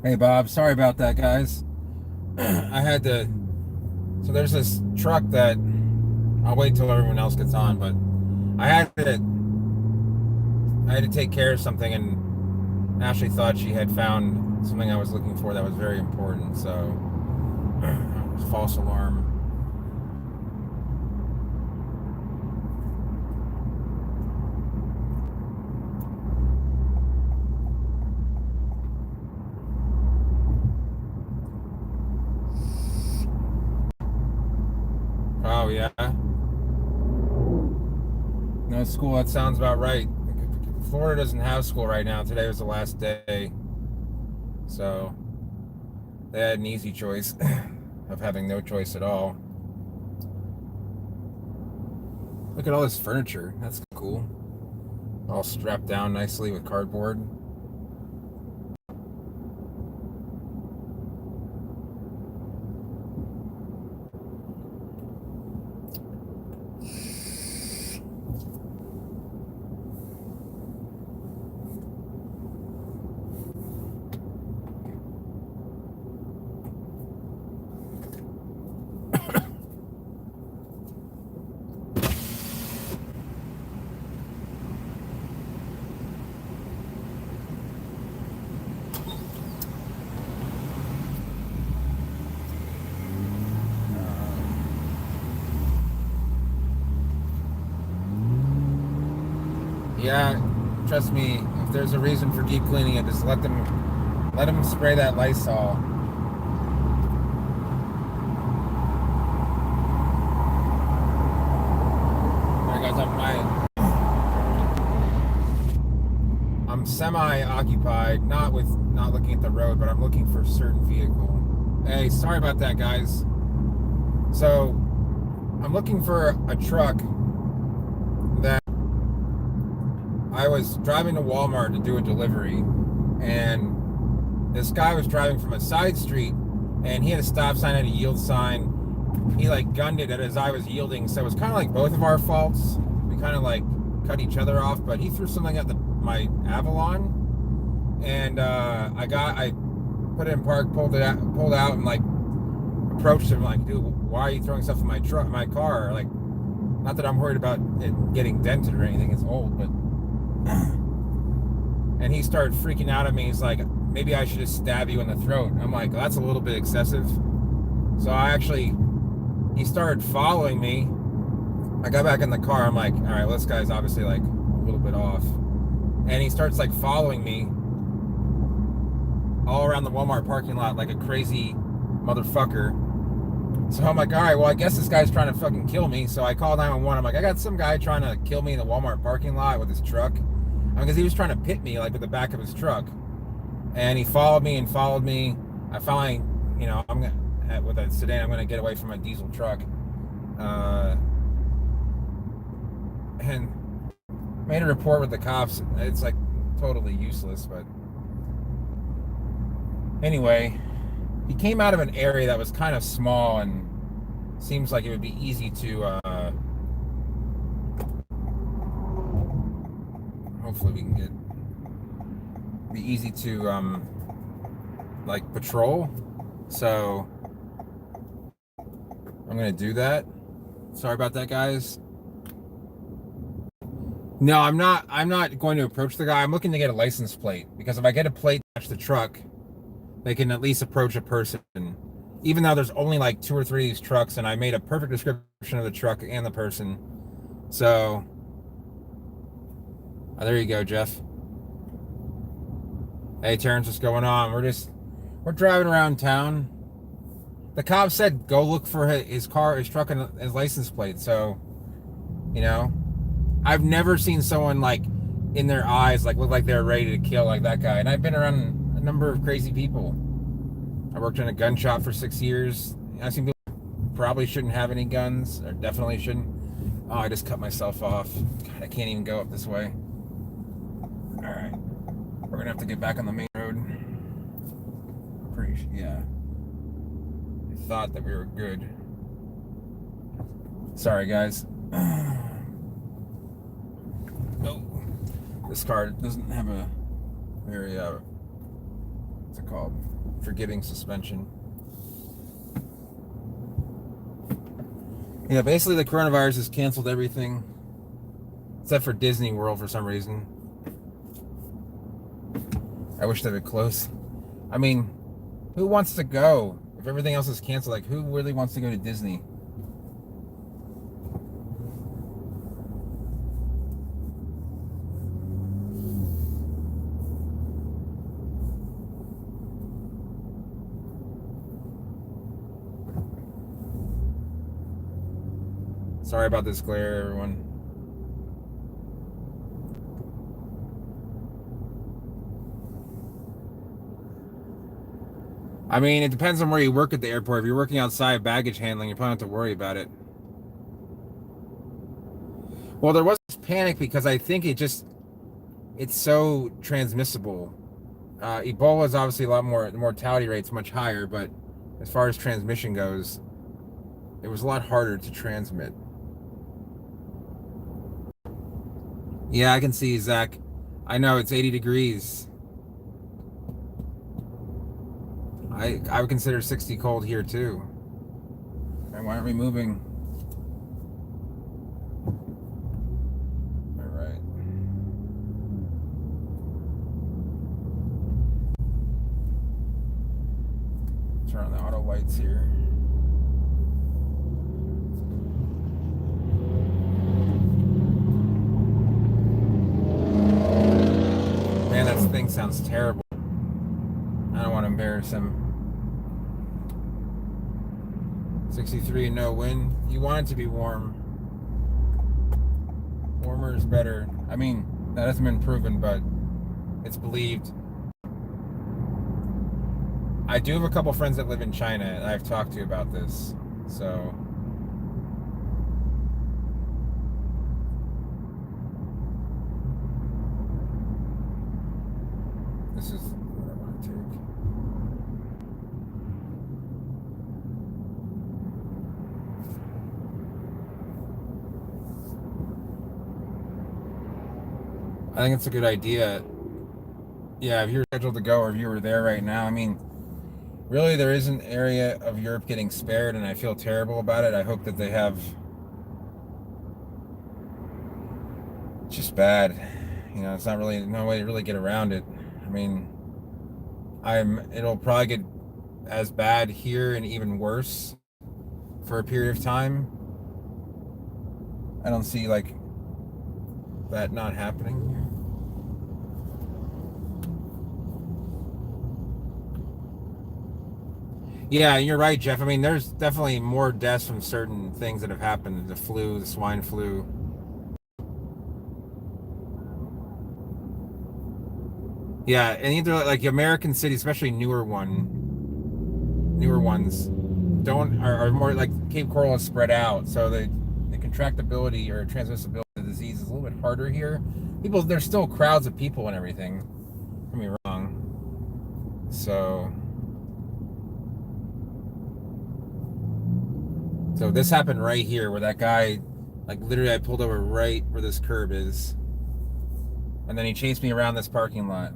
Hey Bob, sorry about that, guys. I had to. So there's this truck that I'll wait till everyone else gets on, but I had to. I had to take care of something, and Ashley thought she had found something I was looking for that was very important. So, false alarm. Oh yeah, no school. That sounds about right. Florida doesn't have school right now. Today was the last day, so they had an easy choice of having no choice at all. Look at all this furniture. That's cool. All strapped down nicely with cardboard. Yeah, trust me, if there's a reason for deep cleaning it, just let them spray that Lysol. All right, guys, I'm semi-occupied, not looking at the road, but I'm looking for a certain vehicle. Hey, sorry about that, guys. So I'm looking for a truck that I was driving to Walmart to do a delivery, and this guy was driving from a side street, and he had a stop sign and a yield sign. He like gunned it as I was yielding, so it was kind of like both of our faults. We kind of like cut each other off, but he threw something at my Avalon, and I put it in park, pulled out, and like approached him like, dude, why are you throwing stuff in my car? Like, not that I'm worried about it getting dented or anything. It's old, but. And he started freaking out at me. He's like, maybe I should just stab you in the throat. I'm like, that's a little bit excessive. So he started following me. I got back in the car. I'm like, all right, well, this guy's obviously like a little bit off. And he starts like following me all around the Walmart parking lot like a crazy motherfucker. So I'm like, all right, well, I guess this guy's trying to fucking kill me. So I call 911. I'm like, I got some guy trying to kill me in the Walmart parking lot with his truck. Because he was trying to pit me like with the back of his truck. And he followed me and followed me. I finally, with a sedan, I'm gonna get away from my diesel truck. And made a report with the cops. It's like totally useless, but anyway, he came out of an area that was kind of small and seems like it would be easy to hopefully we can be easy to like patrol. So I'm gonna do that. Sorry about that, guys. No, I'm not going to approach the guy. I'm looking to get a license plate, because if I get a plate to match the truck, they can at least approach a person. Even though there's only like 2 or 3 of these trucks, and I made a perfect description of the truck and the person. So there you go, Jeff. Hey, Terrence, what's going on? We're driving around town. The cop said go look for his truck, and his license plate. So, I've never seen someone like in their eyes like look like they're ready to kill like that guy. And I've been around a number of crazy people. I worked in a gun shop for 6 years. I've seen people who probably shouldn't have any guns, or definitely shouldn't. Oh, I just cut myself off. God, I can't even go up this way. All right, we're gonna have to get back on the main road. Yeah. I thought that we were good. Sorry, guys. No, this car doesn't have a very what's it called? forgiving suspension. Yeah, basically the coronavirus has canceled everything except for Disney World for some reason. I wish they would close. I mean, who wants to go? If everything else is canceled, like who really wants to go to Disney? Sorry about this glare, everyone. I mean, it depends on where you work at the airport. If you're working outside baggage handling, you probably don't have to worry about it. Well, there was panic because I think it's so transmissible. Ebola is obviously a lot more, the mortality rate's much higher, but as far as transmission goes, it was a lot harder to transmit. Yeah, I can see, Zach. I know it's 80 degrees. I would consider 60 cold here too. And why aren't we moving? All right. Turn on the auto lights here. Man, that thing sounds terrible. I don't want to embarrass him. 63 and no wind. You want it to be warm. Warmer is better. I mean, that hasn't been proven, but it's believed. I do have a couple friends that live in China, and I've talked to about this. So this is what I want to take. I think it's a good idea. Yeah, if you're scheduled to go or if you were there right now, I mean, really there is an area of Europe getting spared, and I feel terrible about it. I hope that they have. It's just bad. You know, it's not really no way to really get around it. I mean, it'll probably get as bad here and even worse for a period of time. I don't see like that not happening. Yeah, you're right, Jeff. I mean, there's definitely more deaths from certain things that have happened. The flu, the swine flu. Yeah, and either like American cities, especially newer ones, don't are more like Cape Coral is spread out, so the contractability or transmissibility of the disease is a little bit harder here. People, there's still crowds of people and everything. Don't get me wrong. So this happened right here where that guy, like literally, I pulled over right where this curb is, and then he chased me around this parking lot.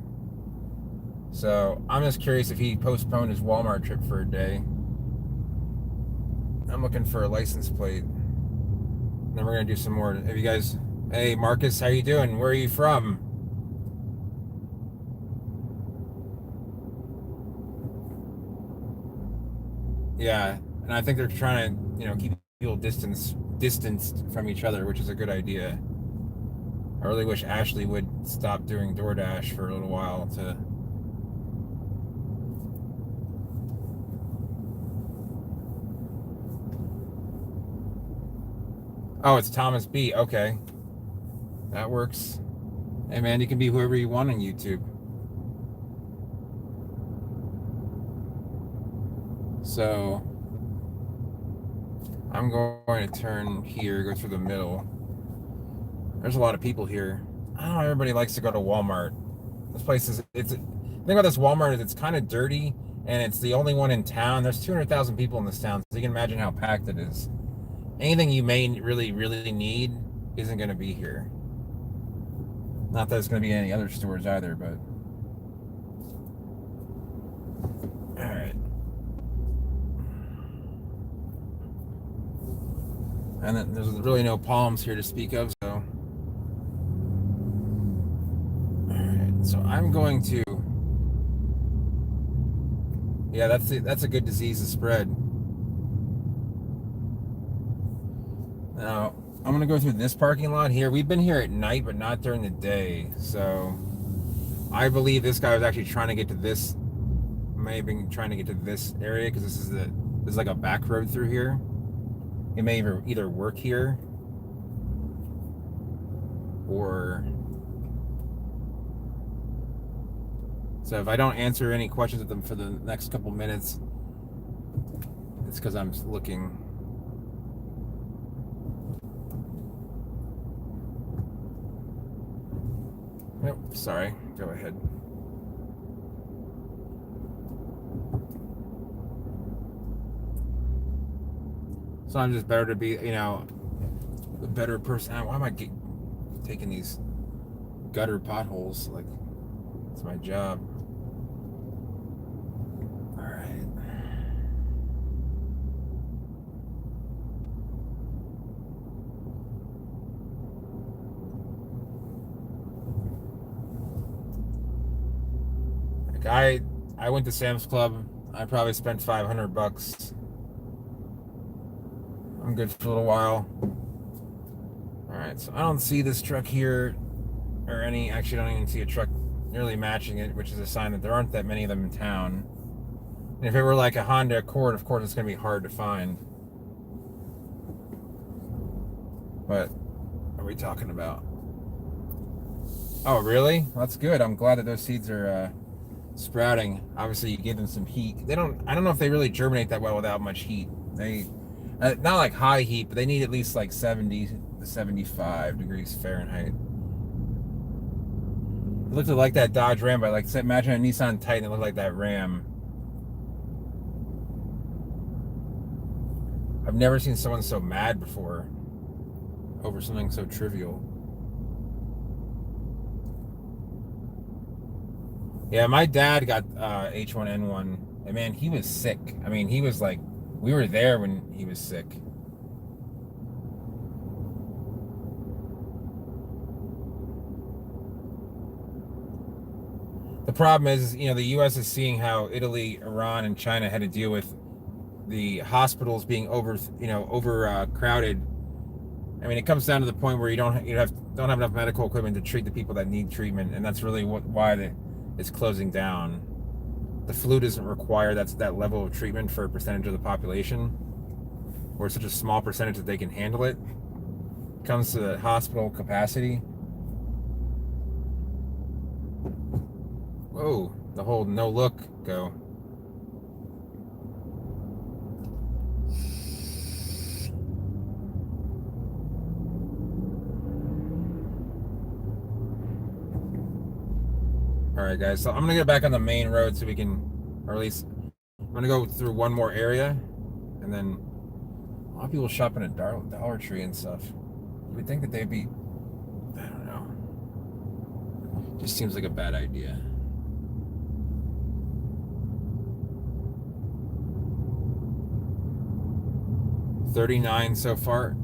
So I'm just curious if he postponed his Walmart trip for a day. I'm looking for a license plate. Then we're gonna do some more. Have you guys? Hey, Marcus, how you doing? Where are you from? Yeah, and I think they're trying to, keep people distanced from each other, which is a good idea. I really wish Ashley would stop doing DoorDash for a little while to. Oh, it's Thomas B. Okay, that works. Hey man, you can be whoever you want on YouTube. So I'm going to turn here, go through the middle. There's a lot of people here. I don't know, everybody likes to go to Walmart. This place is, the thing about this Walmart is it's kind of dirty, and it's the only one in town. There's 200,000 people in this town, so you can imagine how packed it is. Anything you may really, really need isn't going to be here. Not that it's going to be any other stores either, but. And then there's really no palms here to speak of, so. Alright, so I'm going to. Yeah, that's a good disease to spread. Now, I'm gonna go through this parking lot here. We've been here at night, but not during the day. So I believe this guy was actually trying to get to this. May have been trying to get to this area because this is like a back road through here. He may either work here or. So if I don't answer any questions with them for the next couple minutes, it's because I'm looking. Nope, sorry. Go ahead. Sometimes it's better to be, a better person. Why am I taking these gutter potholes? Like, it's my job. All right. Like I went to Sam's Club. I probably spent $500. I'm good for a little while. All right, so I don't see this truck here, or actually I don't even see a truck nearly matching it, which is a sign that there aren't that many of them in town. And if it were like a Honda Accord, of course it's going to be hard to find. But what are we talking about? Oh, really? That's good. I'm glad that those seeds are sprouting. Obviously, you give them some heat. I don't know if they really germinate that well without much heat. They not like high heat, but they need at least like 70 to 75 degrees Fahrenheit. It looked like that Dodge Ram, but like imagine a Nissan Titan that looked like that Ram. I've never seen someone so mad before over something so trivial. Yeah, my dad got H1N1, and man, he was sick. I mean, he was like, we were there when he was sick. The problem is, the U.S. is seeing how Italy, Iran, and China had to deal with the hospitals being overcrowded. I mean, it comes down to the point where you don't have enough medical equipment to treat the people that need treatment, and that's really why it's closing down. The flu doesn't require that level of treatment for a percentage of the population, or such a small percentage that they can handle it. It comes to the hospital capacity. Whoa, the whole no look go. All right, guys, so I'm gonna get back on the main road so we can, or at least I'm gonna go through one more area, and then a lot of people shopping at Dollar Tree and stuff. You would think that they'd be, I don't know. Just seems like a bad idea. $39 so far.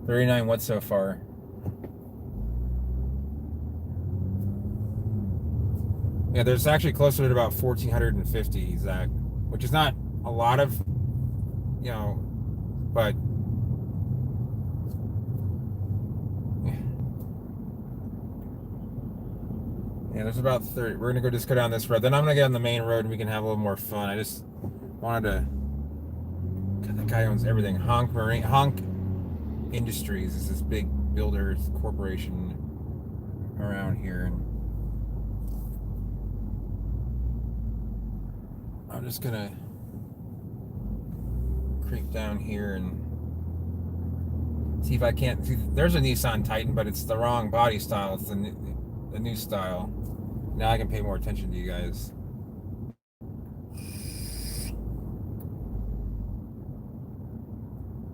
39 what so far? Yeah, there's actually closer to about 1,450, Zach, which is not a lot of, but yeah, there's about 30. We're gonna just go down this road. Then I'm gonna get on the main road and we can have a little more fun. I just wanted to. God, that guy owns everything. Honk Industries is this big builder corporation around here, and I'm just gonna creep down here and see if I can't see. There's a Nissan Titan, but it's the wrong body style. It's the new style. Now I can pay more attention to you guys.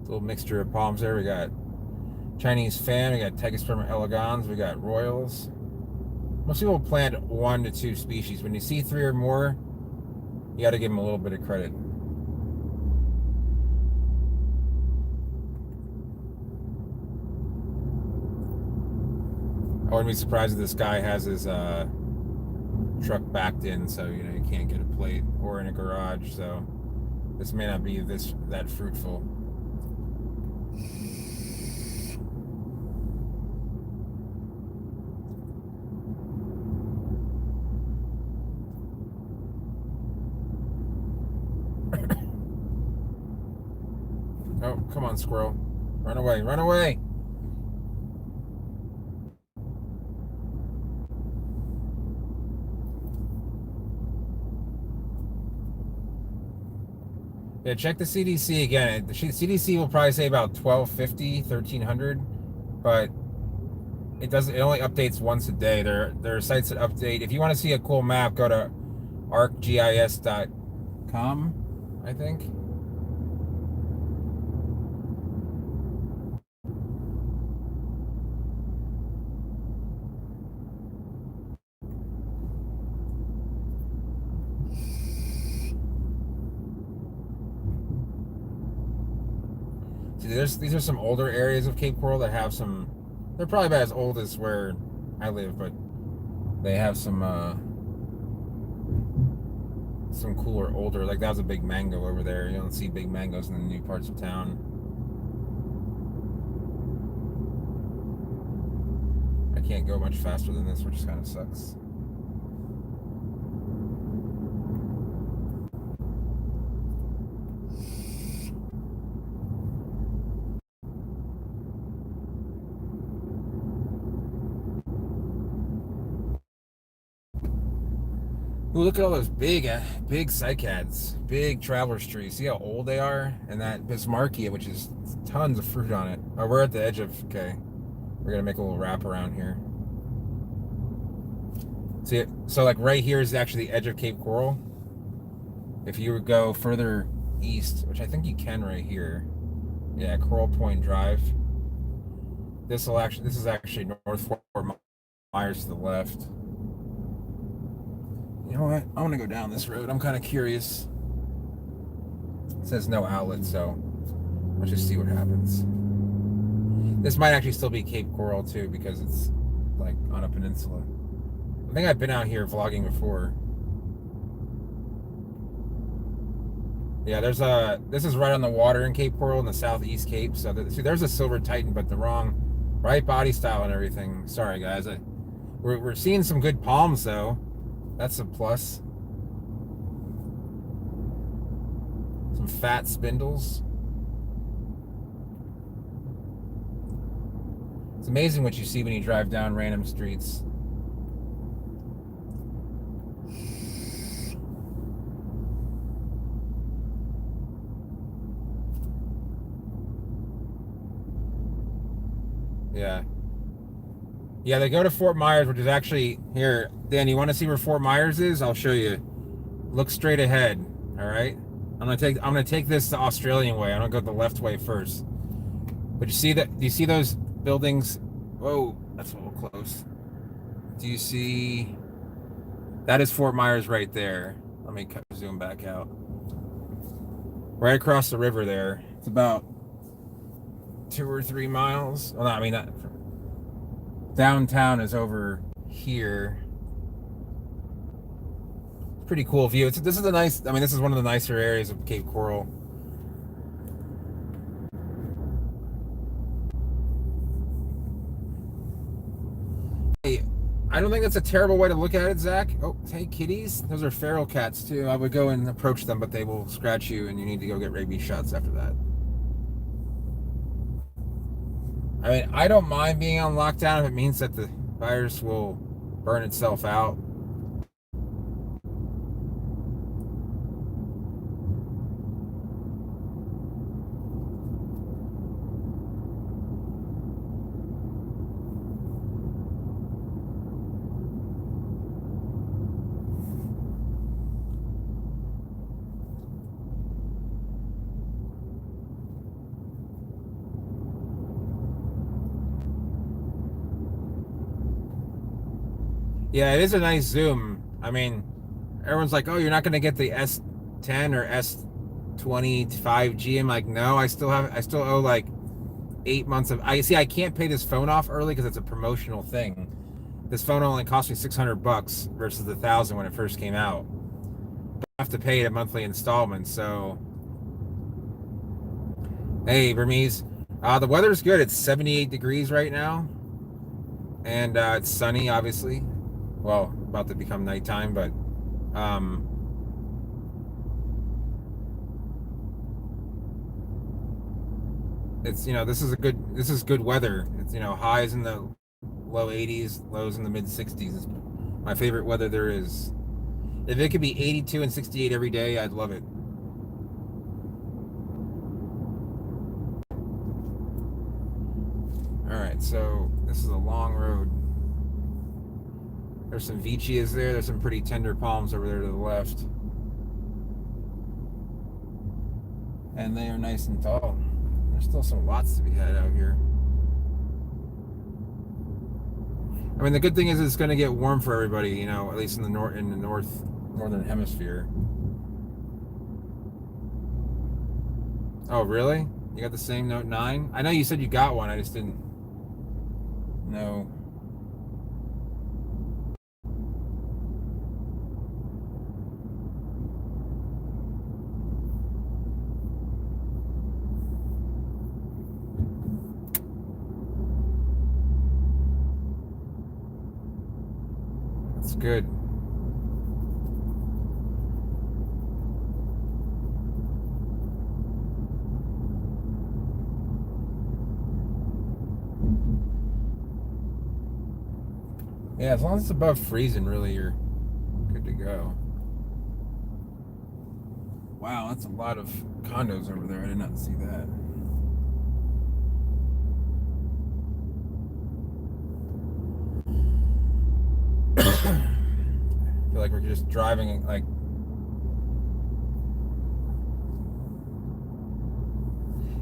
Little mixture of palms there. We got Chinese Fan, we got Tegosperma elegans, we got Royals. Most people plant 1 to 2 species. When you see 3 or more, you got to give them a little bit of credit. wouldn't be surprised if this guy has his truck backed in, so you can't get a plate, or in a garage. So this may not be that fruitful. Oh, come on, squirrel. Run away, run away! Yeah, check the CDC again. The CDC will probably say about 1250, 1300, but it doesn't. It only updates once a day. There are sites that update. If you want to see a cool map, go to arcgis.com, I think. See, these are some older areas of Cape Coral that have some. They're probably about as old as where I live, but they have some cooler, older. Like that was a big mango over there. You don't see big mangoes in the new parts of town. I can't go much faster than this, which kind of sucks. Ooh, look at all those big cycads, big traveler's trees. See how old they are? And that Bismarckia, which is tons of fruit on it. Oh, we're at the edge of, okay. We're gonna make a little wrap around here. See it? So like right here is actually the edge of Cape Coral. If you would go further east, which I think you can right here. Yeah, Coral Point Drive. This is actually North Fort Myers to the left. You know what? I want to go down this road. I'm kind of curious. It says no outlet, so let's just see what happens. This might actually still be Cape Coral too, because it's like on a peninsula. I think I've been out here vlogging before. Yeah, this is right on the water in Cape Coral in the southeast Cape. So see, there's a Silver Titan, but the right body style and everything. Sorry guys, we're seeing some good palms though. That's a plus. Some fat spindles. It's amazing what you see when you drive down random streets. Yeah. Yeah, they go to Fort Myers, which is actually here. Dan, you want to see where Fort Myers is? I'll show you. Look straight ahead. All right. I'm gonna take this the Australian way. I'm gonna go the left way first. But you see that? Do you see those buildings? Whoa, that's a little close. Do you see? That is Fort Myers right there. Let me zoom back out. Right across the river there. It's about 2 or 3 miles. Well, no, I mean, downtown is over here. Pretty cool view. This is a nice. I mean, this is one of the nicer areas of Cape Coral. Hey, I don't think that's a terrible way to look at it, Zach. Oh, hey, kitties. Those are feral cats too. I would go and approach them, but they will scratch you, and you need to go get rabies shots after that. I mean, I don't mind being on lockdown if it means that the virus will burn itself out. Yeah, it is a nice zoom. I mean, everyone's like, "Oh, you're not going to get the S10 or S25G." I'm like, "No, I still owe like 8 months of. I can't pay this phone off early because it's a promotional thing. This phone only cost me $600 versus the 1,000 when it first came out. I have to pay it a monthly installment. So, hey, Burmese, the weather's good. It's 78 degrees right now, and it's sunny, obviously. Well, about to become nighttime, but um, it's this is good weather. It's highs in the low 80s, lows in the mid 60s. It's my favorite weather there is. If it could be 82 and 68 every day, I'd love it. All right, so this is a long road. There's some Vechias there. There's some pretty tender palms over there to the left. And they are nice and tall. There's still some lots to be had out here. I mean, the good thing is it's going to get warm for everybody, at least in the northern hemisphere. Oh, really? You got the same Note 9? I know you said you got one. I just didn't know. That's good. Yeah, as long as it's above freezing, really, you're good to go. Wow, that's a lot of condos over there. I did not see that. I feel like we're just driving like.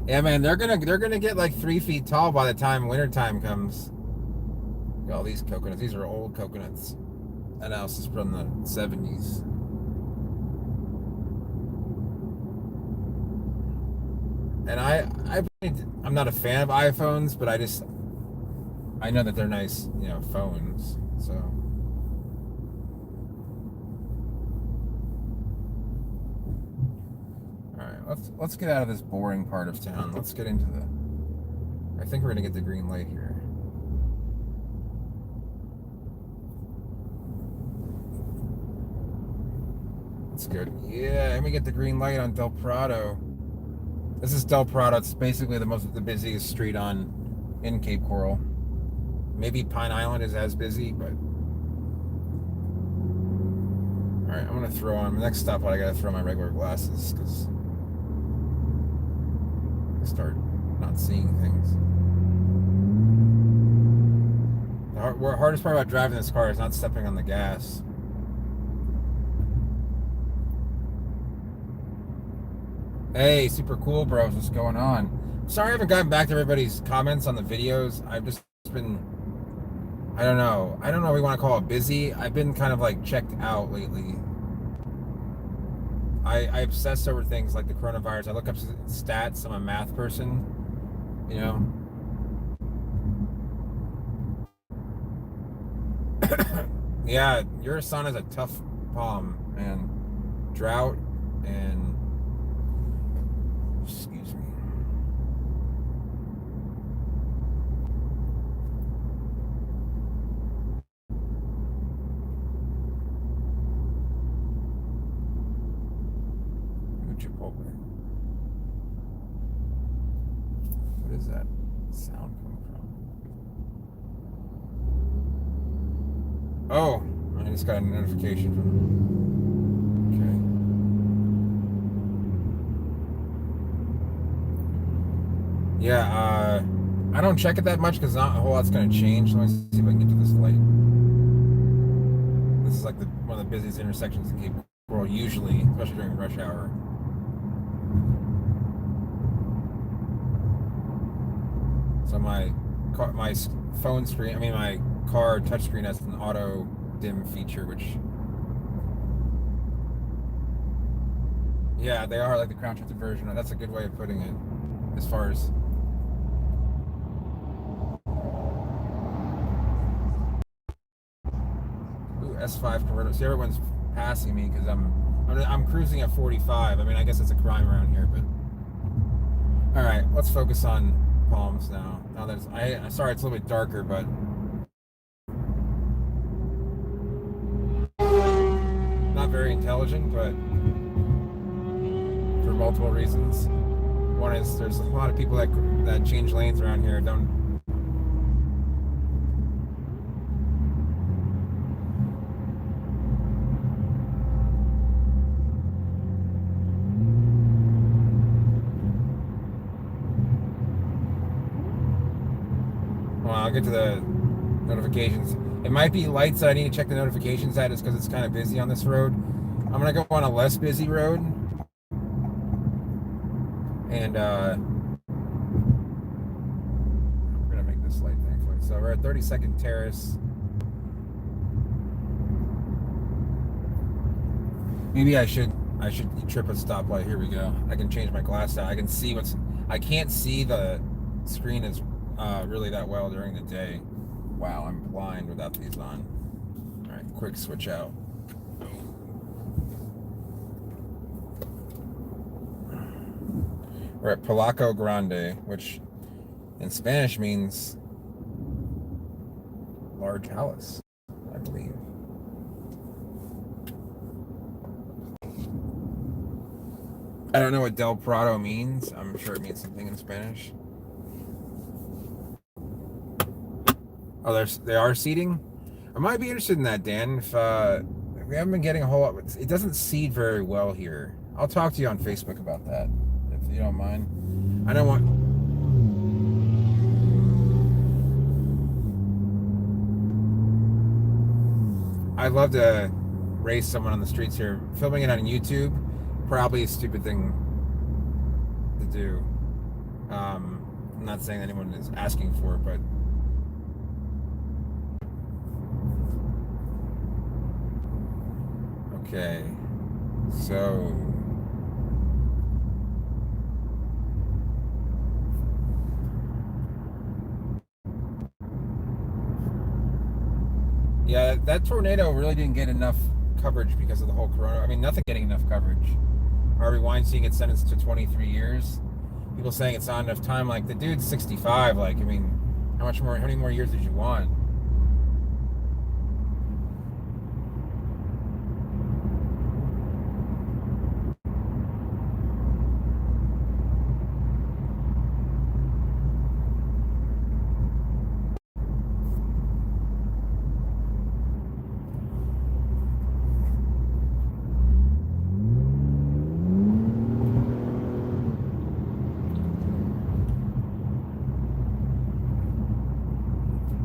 Yeah, man, they're gonna get like 3 feet tall by the time wintertime comes. Look at all these coconuts. These are old coconuts. That house is from the 70s. And I'm not a fan of iPhones, but I know that they're nice, phones. So all right, let's get out of this boring part of town. Let's get into the. I think we're gonna get the green light here. That's good. Yeah, and we get the green light on Del Prado. This is Del Prado. It's basically the busiest street in Cape Coral. Maybe Pine Island is as busy, but all right. I'm gonna throw on the next stoplight. I gotta throw my regular glasses because I start not seeing things. The hardest part about driving this car is not stepping on the gas. Hey, super cool, bros. What's going on? Sorry I haven't gotten back to everybody's comments on the videos. I've just been, I don't know if we want to call it busy. I've been kind of like checked out lately. I obsess over things like the coronavirus. I look up stats. I'm a math person, you know. Yeah, your son is a tough palm, man. Drought and excuse me. Chipotle. What is that sound coming from? Oh, I just got a notification from. Okay. Yeah, I don't check it that much because not a whole lot's gonna change. Let me see if I can get to this light. This is like one of the busiest intersections in Cape Coral, usually, especially during rush hour. So my phone screen, my car touchscreen has an auto dim feature, which, yeah, they are like the crown shifted version. That's a good way of putting it, as far as. S5 convertible. See, everyone's passing me because I'm cruising at 45. I mean, I guess it's a crime around here, but all right, let's focus on Palms now. Now there's sorry, it's a little bit darker, but not very intelligent, but for multiple reasons. One is there's a lot of people that change lanes around here. Don't. Well, I'll get to the notifications. It might be lights that I need to check the notifications at, is because it's kind of busy on this road. I'm gonna go on a less busy road, and we're gonna make this light, thankfully. So we're at 32nd Terrace. Maybe I should trip a stoplight. Here we go. I can change my glass out. I can see I can't see the screen is really that well during the day. Wow, I'm blind without these on. All right, quick switch out. We're at Palacio Grande, which in Spanish means large palace, I believe. I don't know what Del Prado means. I'm sure it means something in Spanish. Oh, they are seeding? I might be interested in that, Dan. If we haven't been getting a whole lot. It doesn't seed very well here. I'll talk to you on Facebook about that, if you don't mind. I don't want. I'd love to race someone on the streets here. Filming it on YouTube, probably a stupid thing to do. I'm not saying anyone is asking for it, but okay, so yeah, that tornado really didn't get enough coverage because of the whole corona. I mean, nothing getting enough coverage. Harvey Weinstein gets sentenced to 23 years. People saying it's not enough time. Like, the dude's 65. Like, I mean, how many more years did you want?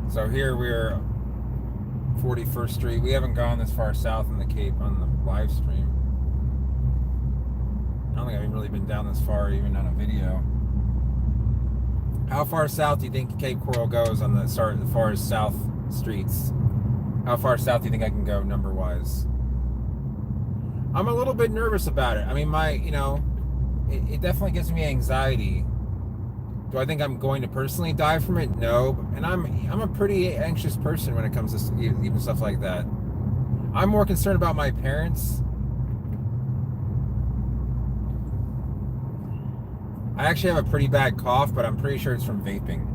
So here we're 41st Street. We haven't gone this far south in the Cape on the live stream. I don't think I've really been down this far even on a video. How far south do you think Cape Coral goes on as far as south streets? How far south do you think I can go number-wise? I'm a little bit nervous about it. I mean, it definitely gives me anxiety. Do I think I'm going to personally die from it? No. And I'm a pretty anxious person when it comes to even stuff like that. I'm more concerned about my parents. I actually have a pretty bad cough, but I'm pretty sure it's from vaping.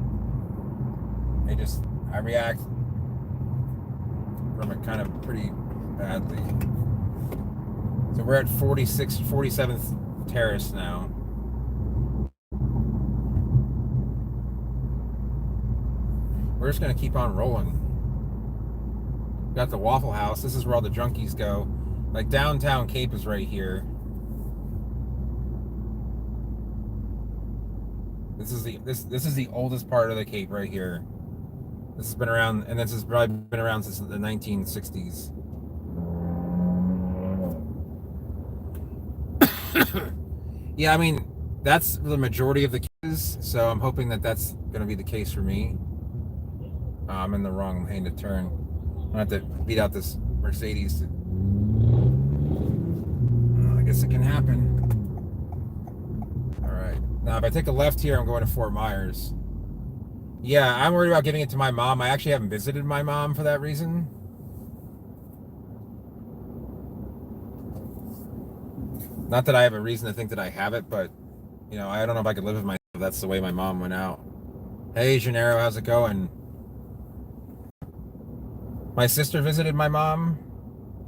I react from it kind of pretty badly. So we're at 47th Terrace now. We're just going to keep on rolling. Got the Waffle House. This is where all the junkies go. Like, downtown Cape is right here. This is the oldest part of the Cape right here. This has been around, and this has probably been around since the 1960s. Yeah, I mean, that's the majority of the cases, so I'm hoping that that's going to be the case for me. I'm in the wrong lane to turn. I'm going to have to beat out this Mercedes. I guess it can happen. All right. Now, if I take a left here, I'm going to Fort Myers. Yeah, I'm worried about giving it to my mom. I actually haven't visited my mom for that reason. Not that I have a reason to think that I have it, but I don't know if I could live with myself. That's the way my mom went out. Hey, Gennaro, how's it going? My sister visited my mom.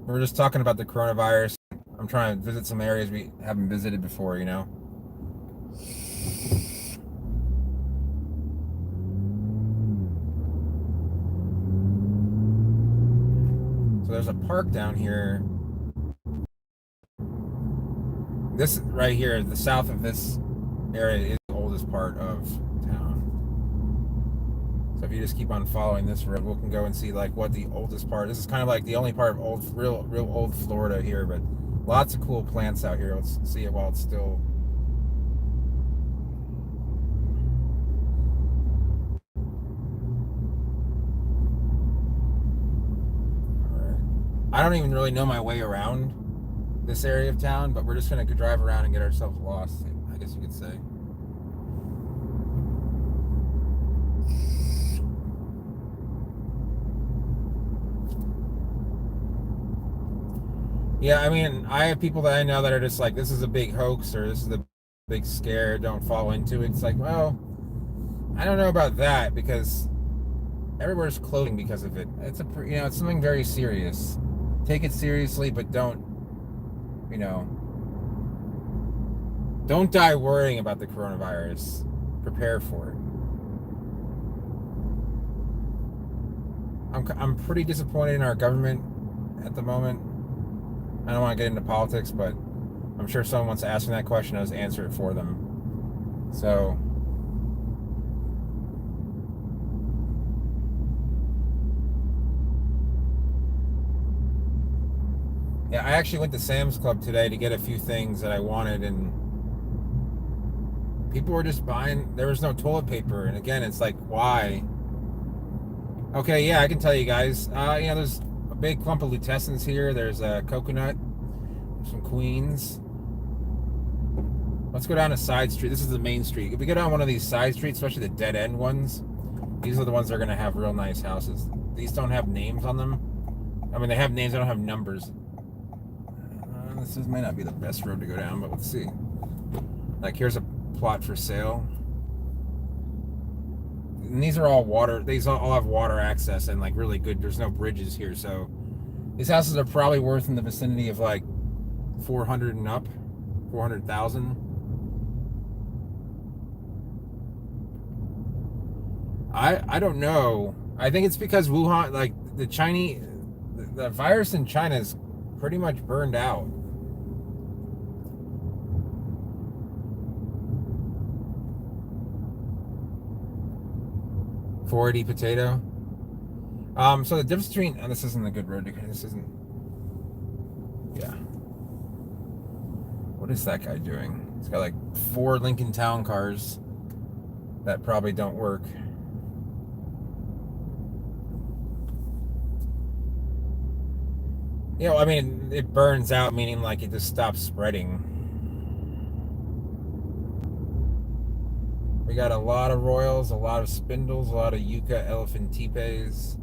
We were just talking about the coronavirus. I'm trying to visit some areas we haven't visited before. So there's a park down here. This right here, the south of this area, is the oldest part of town. So if you just keep on following this road, we can go and see like what the oldest part. This is kind of like the only part of real old Florida here, but lots of cool plants out here. Let's see it while it's still. All right. I don't even really know my way around this area of town, but we're just gonna drive around and get ourselves lost, I guess you could say. Yeah, I mean, I have people that I know that are just like, this is a big hoax or this is a big scare, don't fall into it. It's like, well, I don't know about that because everywhere's closing because of it. It's something very serious. Take it seriously, but don't die worrying about the coronavirus. Prepare for it. I'm pretty disappointed in our government at the moment. I don't want to get into politics, but I'm sure someone wants to ask me that question. I'll just answer it for them. So, yeah, I actually went to Sam's Club today to get a few things that I wanted, and people were just buying. There was no toilet paper, and again, it's like, why? Okay, yeah, I can tell you guys. There's a big clump of lutescents here. There's a coconut, some queens. Let's go down a side street. This is the main street. If we go down one of these side streets, especially the dead end ones, these are the ones that are going to have real nice houses. These don't have names on them. I mean, they have names, they don't have numbers. This might not be the best road to go down, but let's see. Like, here's a plot for sale. And these are all water. These all have water access and like really good. There's no bridges here, so these houses are probably worth in the vicinity of like 400 and up, 400,000. I don't know. I think it's because Wuhan, like the virus in China is pretty much burned out. .480 potato. So the difference between, this isn't a good road to. This isn't. Yeah. What is that guy doing? He's got like 4 Lincoln Town cars that probably don't work. I mean, it burns out, meaning like it just stops spreading. We got a lot of Royals, a lot of Spindles, a lot of Yucca Elephantipes,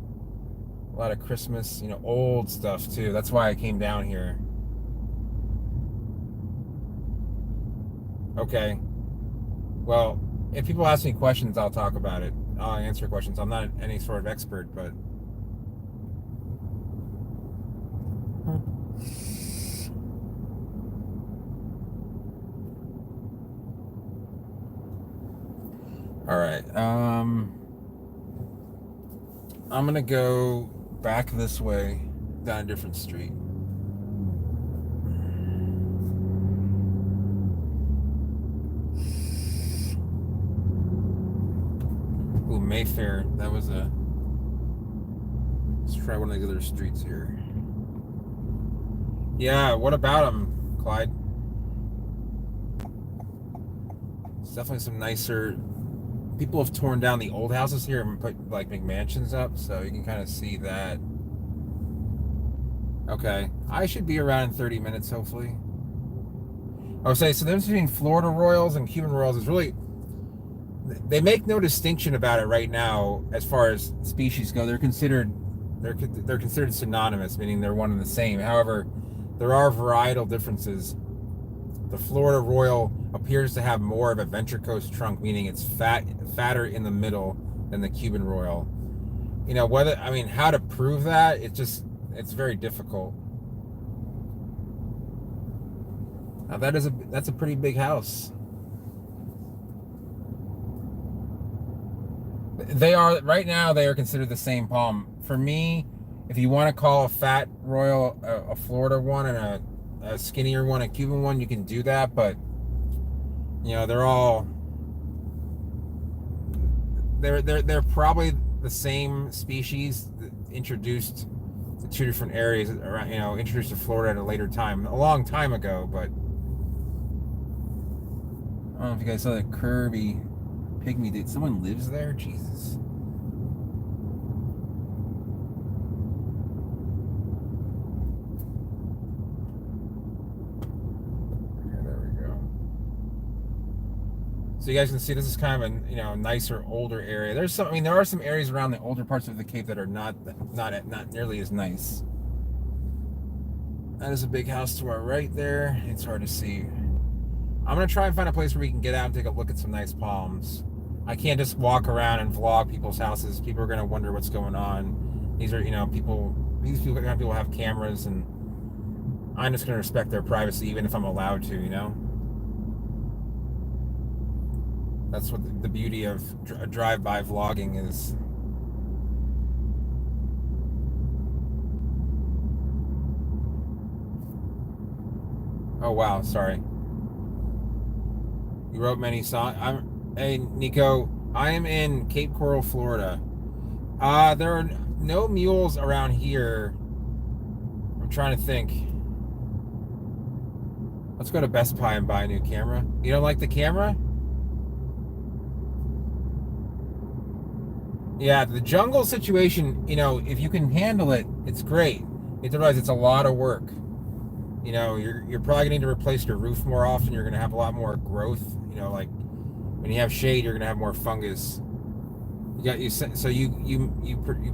a lot of Christmas, old stuff too. That's why I came down here. Okay. Well, if people ask me questions, I'll talk about it. I'll answer questions. I'm not any sort of expert, but all right. I'm gonna go back this way down a different street. Ooh, Mayfair. That was a. Let's try one of the other streets here. Yeah, what about them, Clyde? It's definitely some nicer. People have torn down the old houses here and put like McMansions up, so you can kind of see that. Okay, I should be around in 30 minutes, hopefully. I would say, so the difference between Florida Royals and Cuban Royals is really, they make no distinction about it right now as far as species go. They're considered synonymous, meaning they're one and the same. However, there are varietal differences. The Florida Royal appears to have more of a Venture Coast trunk, meaning it's fatter in the middle than the Cuban Royal. How to prove that? It's very difficult. Now that's a pretty big house. They are right now. They are considered the same palm. For me, if you want to call a fat Royal a Florida one and a skinnier one a Cuban one, you can do that. But they're probably the same species introduced to two different areas. Introduced to Florida at a later time, a long time ago. But I don't know if you guys saw that Kirby pygmy. Did someone lives there? Jesus. Okay, there we go. So you guys can see this is kind of a nicer, older area. There are some areas around the older parts of the Cape that are not nearly as nice. That is a big house to our right there. It's hard to see. I'm gonna try and find a place where we can get out and take a look at some nice palms. I can't just walk around and vlog people's houses. People are gonna wonder what's going on. These are, people. These people have cameras, and I'm just gonna respect their privacy, even if I'm allowed to. That's what the beauty of drive-by vlogging is. Oh wow, sorry. You wrote many songs. Hey Nico, I am in Cape Coral, Florida. There are no mules around here. I'm trying to think. Let's go to Best Buy and buy a new camera. You don't like the camera? Yeah, the jungle situation, if you can handle it, it's great. You have to realize it's a lot of work. You're probably gonna need to replace your roof more often. You're gonna have a lot more growth. Like when you have shade, you're gonna have more fungus. You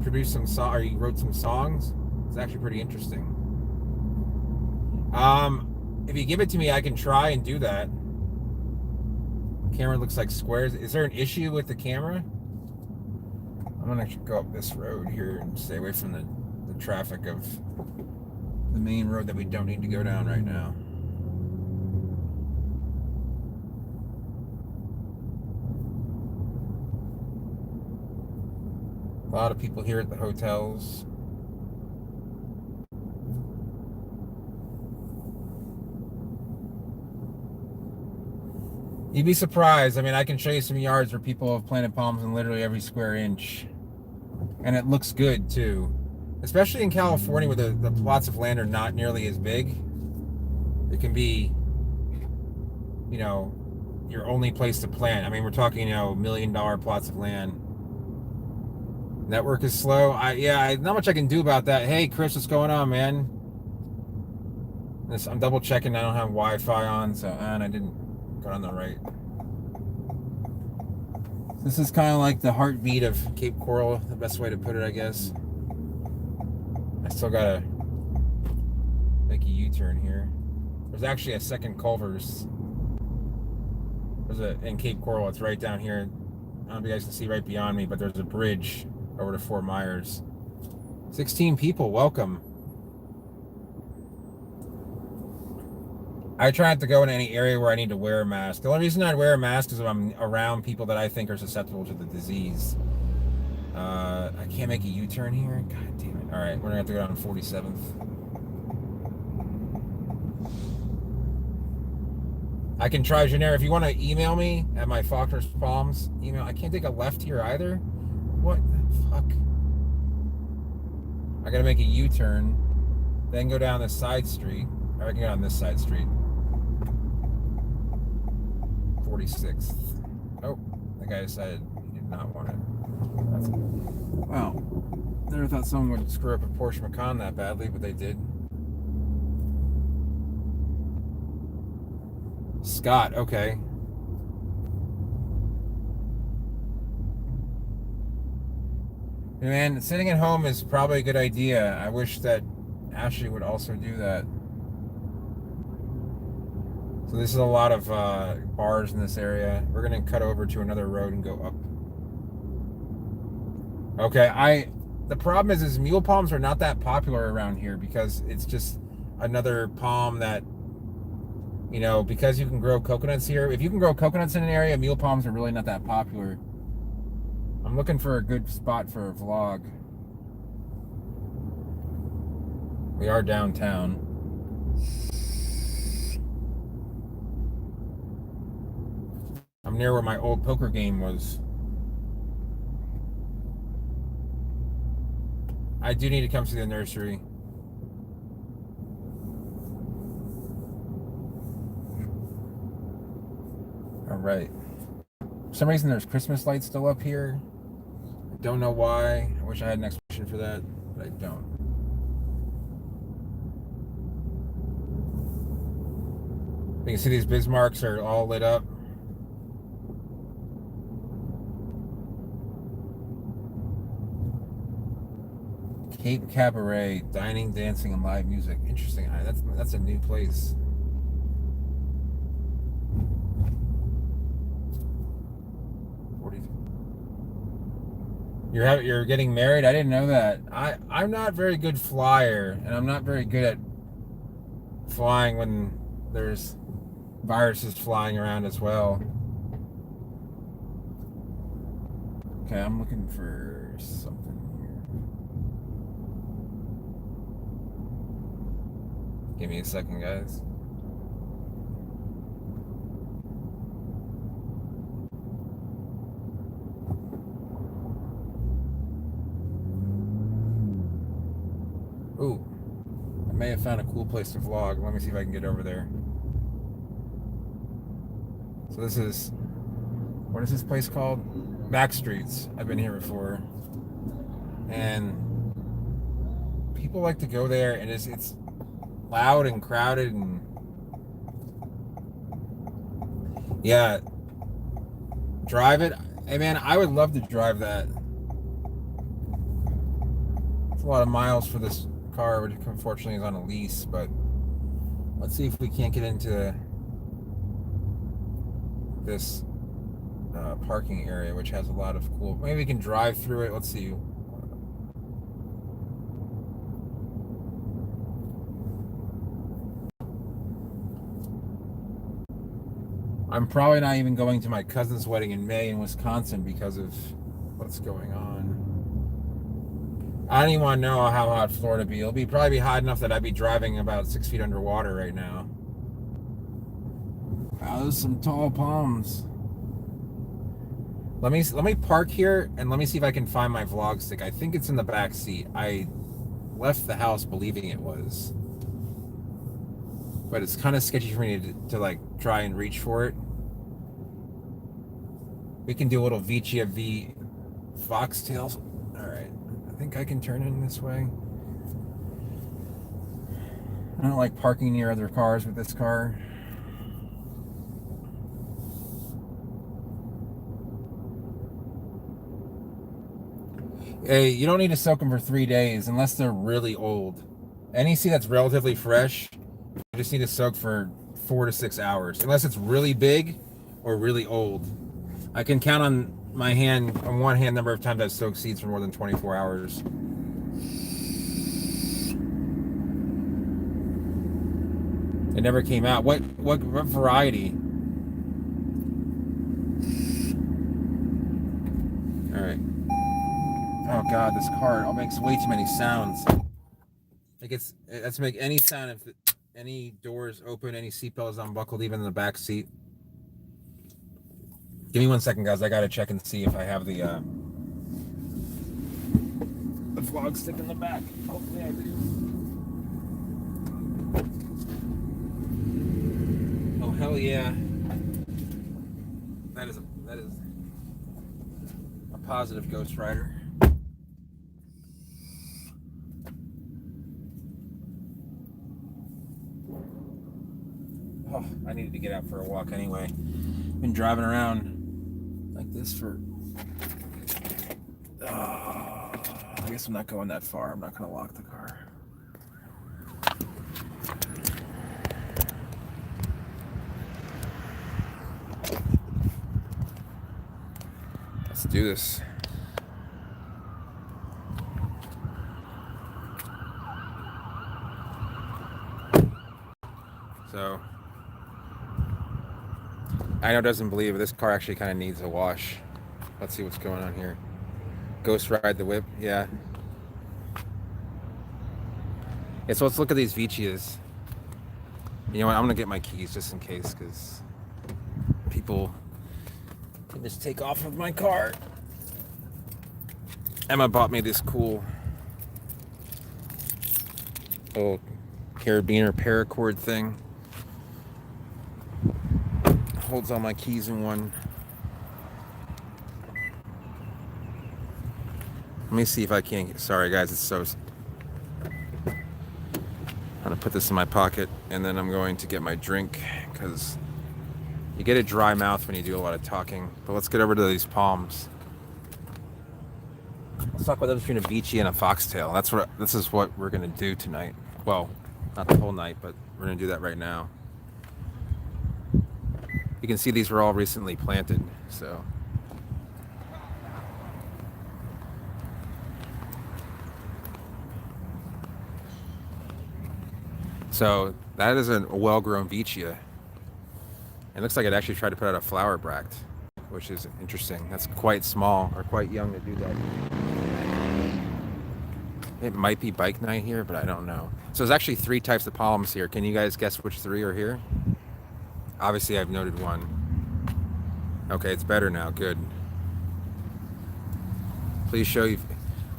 produced some song, or you wrote some songs. It's actually pretty interesting. If you give it to me, I can try and do that. Camera looks like squares. Is there an issue with the camera? I'm gonna go up this road here and stay away from the traffic of the main road that we don't need to go down right now. A lot of people here at the hotels. You'd be surprised. I can show you some yards where people have planted palms in literally every square inch. And it looks good too. Especially in California where the plots of land are not nearly as big. It can be, your only place to plant. We're talking, $1 million plots of land. Network is slow. Not much I can do about that. Hey, Chris, what's going on, man? I'm double checking. I don't have Wi-Fi on, and I didn't go on the right. This is kind of like the heartbeat of Cape Coral, the best way to put it, I guess. I still gotta make a U-turn here. There's actually a second Culver's. In Cape Coral. It's right down here. I don't know if you guys can see right beyond me, but there's a bridge over to Fort Myers. 16 people, welcome. I try not to go in any area where I need to wear a mask. The only reason I'd wear a mask is if I'm around people that I think are susceptible to the disease. I can't make a U-turn here. God damn it. All right, we're gonna have to go down to 47th. I can try Genera. If you want to email me at my Faulkner's Palms email, I can't take a left here either. What the fuck? I gotta make a U-turn, then go down this side street. Or I can go down this side street. 46th. Oh, the guy decided he did not want it. Wow. Never thought someone would screw up a Porsche Macan that badly, but they did. Scott, okay. Man, sitting at home is probably a good idea. I wish that Ashley would also do that. So this is a lot of bars in this area. We're gonna cut over to another road and go up. Okay, the problem is mule palms are not that popular around here because it's just another palm that, because you can grow coconuts here. If you can grow coconuts in an area, mule palms are really not that popular. I'm looking for a good spot for a vlog. We are downtown. I'm near where my old poker game was. I do need to come see the nursery. All right. For some reason, there's Christmas lights still up here. I don't know why. I wish I had an explanation for that, but I don't. You can see these Bismarcks are all lit up. Cape Cabaret, dining, dancing, and live music. Interesting. That's a new place. You're getting married? I didn't know that. I'm not very good flyer, and I'm not very good at flying when there's viruses flying around as well. Okay, I'm looking for something here. Give me a second, guys. Ooh, I may have found a cool place to vlog. Let me see if I can get over there. So this is, what is this place called? Back Streets. I've been here before. And people like to go there, and it's loud and crowded, and yeah, drive it. Hey man, I would love to drive that. It's a lot of miles for this car, which unfortunately is on a lease, but let's see if we can't get into this parking area, which has a lot of cool, maybe we can drive through it. Let's see. I'm probably not even going to my cousin's wedding in May in Wisconsin because of what's going on. I don't even want to know how hot Florida be. It'll probably be hot enough that I'd be driving about 6 feet underwater right now. Wow, there's some tall palms. Let me park here and let me see if I can find my vlog stick. I think it's in the back seat. I left the house believing it was, but it's kind of sketchy for me to like try and reach for it. We can do a little Vici of the foxtails. All right, I think I can turn in this way. I don't like parking near other cars with this car. Hey, you don't need to soak them for 3 days unless they're really old. Any seed that's relatively fresh, you just need to soak for 4 to 6 hours. Unless it's really big or really old. I can count on my hand, on one hand, number of times I've soaked seeds for more than 24 hours. It never came out. What variety? All right. Oh God, this car makes way too many sounds. It has to make any sound if any doors open, any seatbelt is unbuckled, even in the back seat. Give me 1 second, guys. I gotta check and see if I have the vlog stick in the back. Hopefully I do. Oh hell yeah! That is a positive Ghost Rider. Oh, I needed to get out for a walk anyway. Been driving around like this for. I guess I'm not going that far. I'm not going to lock the car. do this. So, I know doesn't believe, but this car actually kind of needs a wash. Let's see what's going on here. Ghost ride the whip, yeah. Yeah, so let's look at these Vicias. You know what, I'm gonna get my keys just in case, because people can just take off of my car. Emma bought me this cool little carabiner paracord thing. Holds all my keys in one. Let me see if I can get, sorry guys, it's so, I'm gonna put this in my pocket and then I'm going to get my drink, because you get a dry mouth when you do a lot of talking. But let's get over to these palms. Let's talk about the difference between a Vici and a foxtail. This is what we're gonna do tonight. Well, not the whole night, but we're gonna do that right now. You can see these were all recently planted, so. So that is a well-grown Vicia. It looks like it actually tried to put out a flower bract, which is interesting. That's quite small, or quite young to do that. It might be bike night here, but I don't know. So there's actually 3 types of palms here. Can you guys guess which 3 are here? Obviously I've noted one. Okay, it's better now, good. Please show you.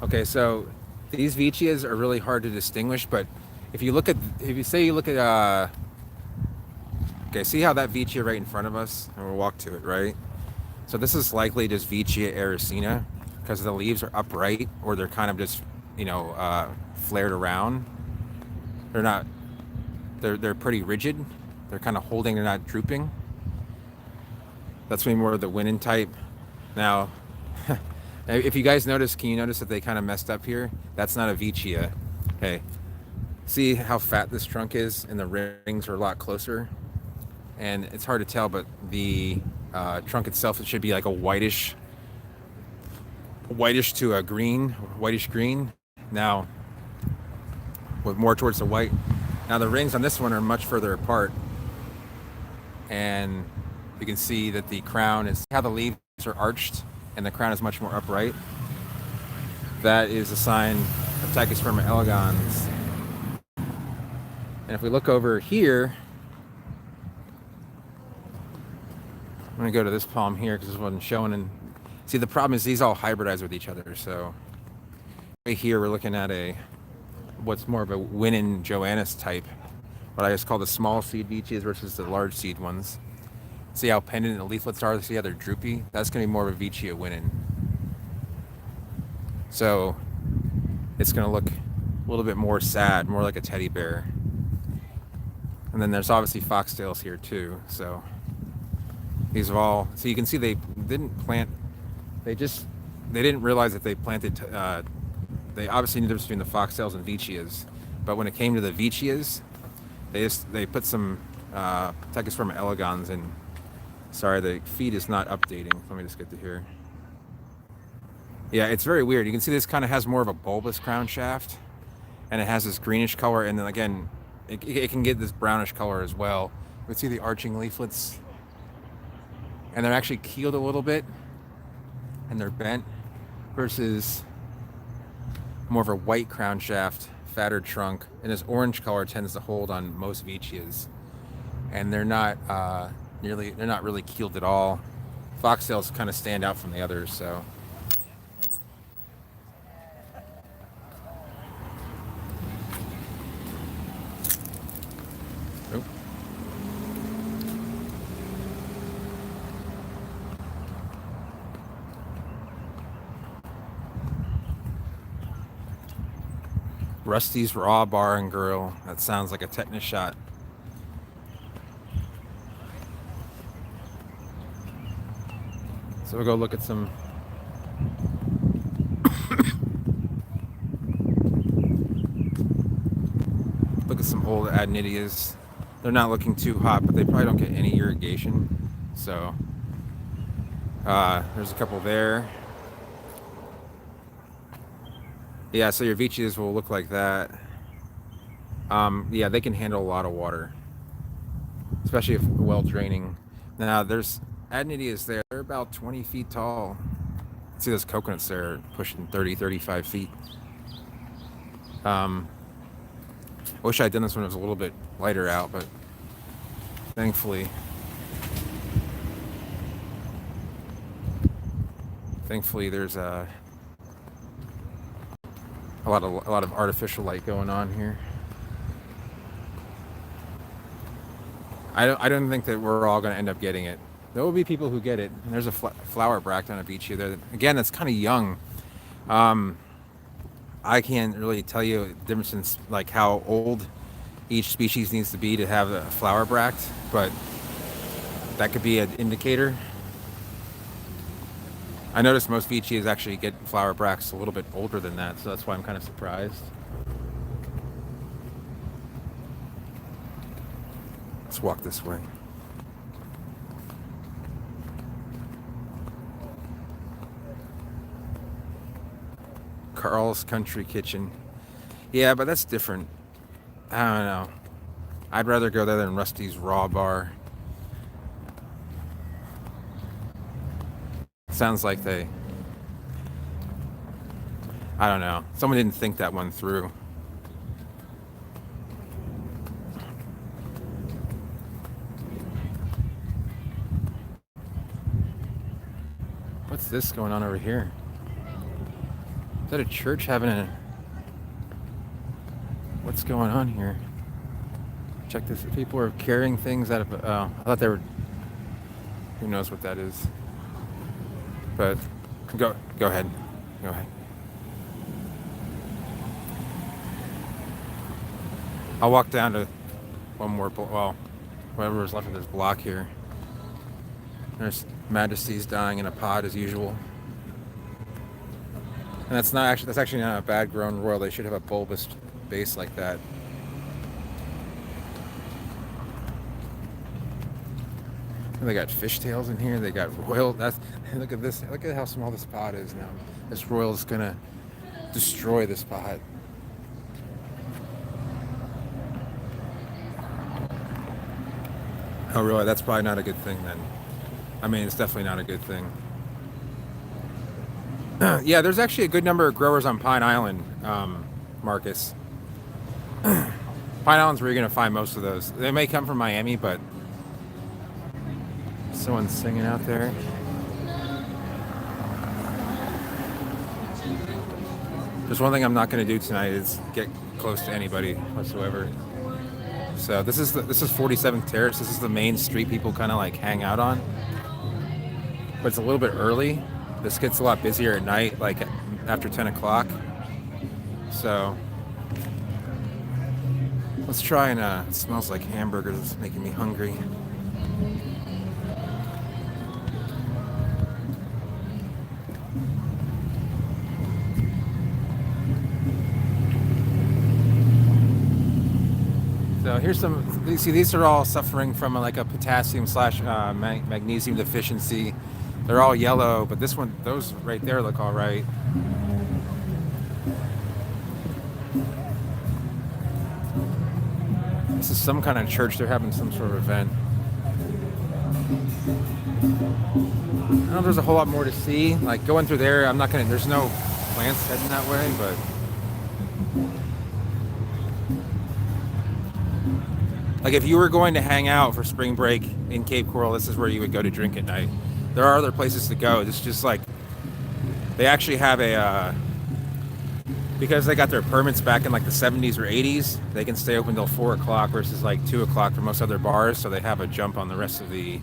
Okay, so these Vicias are really hard to distinguish, but if you look at, okay, see how that Vicia right in front of us, and we'll walk to it, right? So this is likely just Vicia ericina, because the leaves are upright, or they're kind of just, you know, flared around. They're not, they're pretty rigid. They're kind of holding, they're not drooping. That's maybe more of the Winnan type. Now, if you guys notice, can you notice that they kind of messed up here? That's not a Vicia. Okay. See how fat this trunk is, and the rings are a lot closer. And it's hard to tell, but the trunk itself, it should be like a whitish to a green, whitish green. Now, with more towards the white. Now the rings on this one are much further apart, and you can see that the crown is, how the leaves are arched and the crown is much more upright. That is a sign of Tachysperma elegans. And if we look over here, I'm gonna go to this palm here because this wasn't showing. And see, the problem is these all hybridize with each other. So right here we're looking at what's more of a Winnan Joannis type, what I just call the small seed Vicias versus the large seed ones. See how pendant the leaflets are? See how they're droopy? That's gonna be more of a Vicia Winnan. So it's gonna look a little bit more sad, more like a teddy bear. And then there's obviously foxtails here too. So these are all, so you can see they didn't plant, they didn't realize that they planted, they obviously knew the difference between the foxtails and Vicias. But when it came to the Vicias, they put some Tachysperma elegans in. Sorry, the feed is not updating. Let me just get to here. Yeah, it's very weird. You can see this kind of has more of a bulbous crown shaft, and it has this greenish color, and then again, it can get this brownish color as well. You can see the arching leaflets, and they're actually keeled a little bit, and they're bent, versus more of a white crown shaft, fatter trunk, and this orange color tends to hold on most Vicias, and they're not really keeled at all. Foxtails kind of stand out from the others, so. Oop. Rusty's Raw Bar and Grill. That sounds like a tetanus shot. So we'll go look at some old Adenidias. They're not looking too hot, but they probably don't get any irrigation. So there's a couple there. Yeah, so your beaches will look like that. Yeah, they can handle a lot of water, especially if well draining. Now there's adenites there. They're about 20 feet tall. See those coconuts there pushing 30, 35 feet. I wish I'd done this when it was a little bit lighter out, but thankfully there's a lot of artificial light going on here. I don't think that we're all going to end up getting it. There will be people who get it. And there's a flower bract on a beach here. That, again, that's kind of young. I can't really tell you the difference in like how old each species needs to be to have a flower bract, but that could be an indicator. I noticed most veitchias actually get flower bracts a little bit older than that, so that's why I'm kind of surprised. Let's walk this way. Carl's Country Kitchen. Yeah, but that's different. I don't know. I'd rather go there than Rusty's Raw Bar. Sounds like I don't know. Someone didn't think that one through. What's this going on over here? Is that a church having a... What's going on here? Check this. People are carrying things out of... Oh, I thought they were... Who knows what that is? But go ahead. Go ahead. I'll walk down to one more... Well, whatever's left of this block here. There's Majesty's dying in a pod as usual. And that's actually not a bad grown royal. They should have a bulbous base like that. And they got fishtails in here. They got royal. Look at this. Look at how small this pod is now. This royal is gonna destroy this pod. Oh really? That's probably not a good thing then. I mean, it's definitely not a good thing. Yeah, there's actually a good number of growers on Pine Island, Marcus. Pine Island's where you're going to find most of those. They may come from Miami, but someone's singing out there. There's one thing I'm not going to do tonight is get close to anybody whatsoever. So this is 47th Terrace. This is the main street people kind of like hang out on. But it's a little bit early. This gets a lot busier at night, like after 10 o'clock. So let's try and it smells like hamburgers. It's making me hungry. So here's some, you see these are all suffering from like a potassium / magnesium deficiency. They're all yellow, but this one, those right there look all right. This is some kind of church. They're having some sort of event. I don't know if there's a whole lot more to see. Like going through there, I'm not gonna, there's no plants heading that way, but like if you were going to hang out for spring break in Cape Coral, this is where you would go to drink at night. There are other places to go. It's just like they actually have a because they got their permits back in like the 70s or 80s, they can stay open till 4 o'clock versus like 2 o'clock for most other bars. So they have a jump on the rest of the.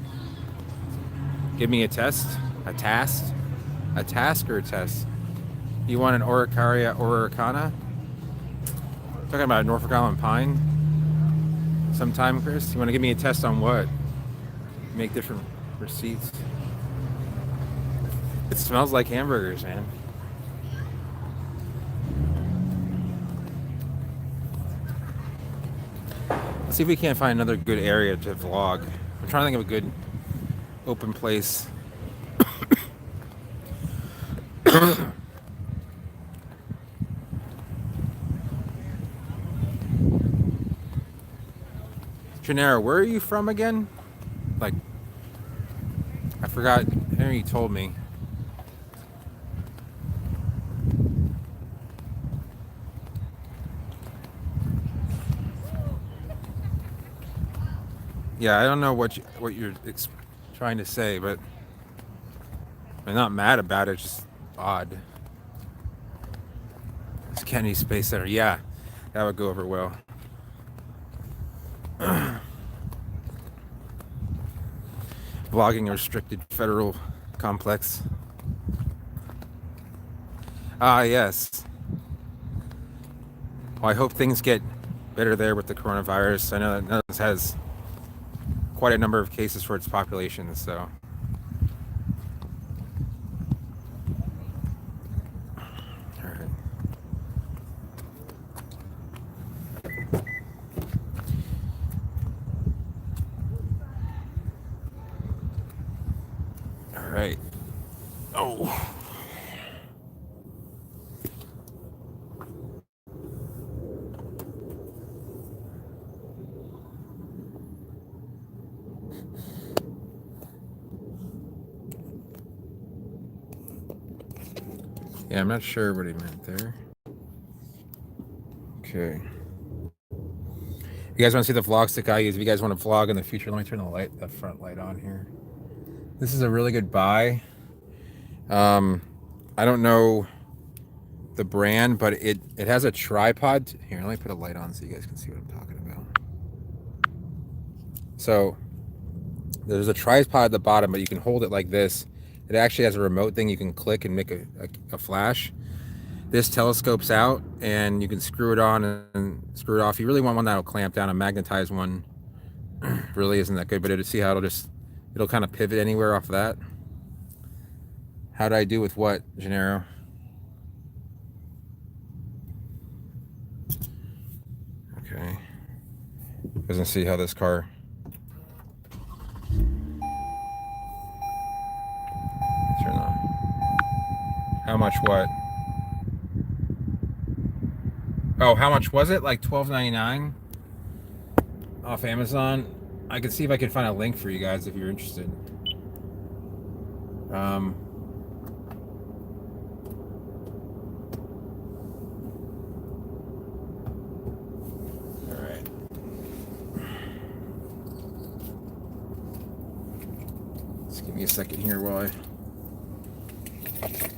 Give me a test, a task or a test. You want an Araucaria auricana? Talking about Norfolk Island pine. Sometime, Chris. You want to give me a test on what? Make different receipts. It smells like hamburgers, man. Let's see if we can't find another good area to vlog. I'm trying to think of a good open place. Gennaro, where are you from again? Like, I forgot. Henry told me. Yeah, I don't know what you're trying to say, but I'm not mad about it. It's just odd. It's Kennedy Space Center. Yeah, that would go over well. Vlogging restricted federal complex. Ah, yes. Well, I hope things get better there with the coronavirus. I know that Netherlands has quite a number of cases for its population, so. All right. Oh. Yeah, I'm not sure what he meant there. Okay. You guys want to see the vlog stick I use? If you guys want to vlog in the future, let me turn the front light on here. This is a really good buy. I don't know the brand, but it has a tripod. Here, let me put a light on so you guys can see what I'm talking about. So there's a tripod at the bottom, but you can hold it like this. It actually has a remote thing you can click and make a flash. This telescopes out and you can screw it on and screw it off. You really want one that'll clamp down. A magnetized one really isn't that good, but see how it'll kind of pivot anywhere off of that. How did I do with what, Gennaro? Okay. Doesn't see how this car. Turn on. How much what? Oh, how much was it? Like $12.99 off Amazon. I can see if I can find a link for you guys if you're interested. All right. Just give me a second here while I.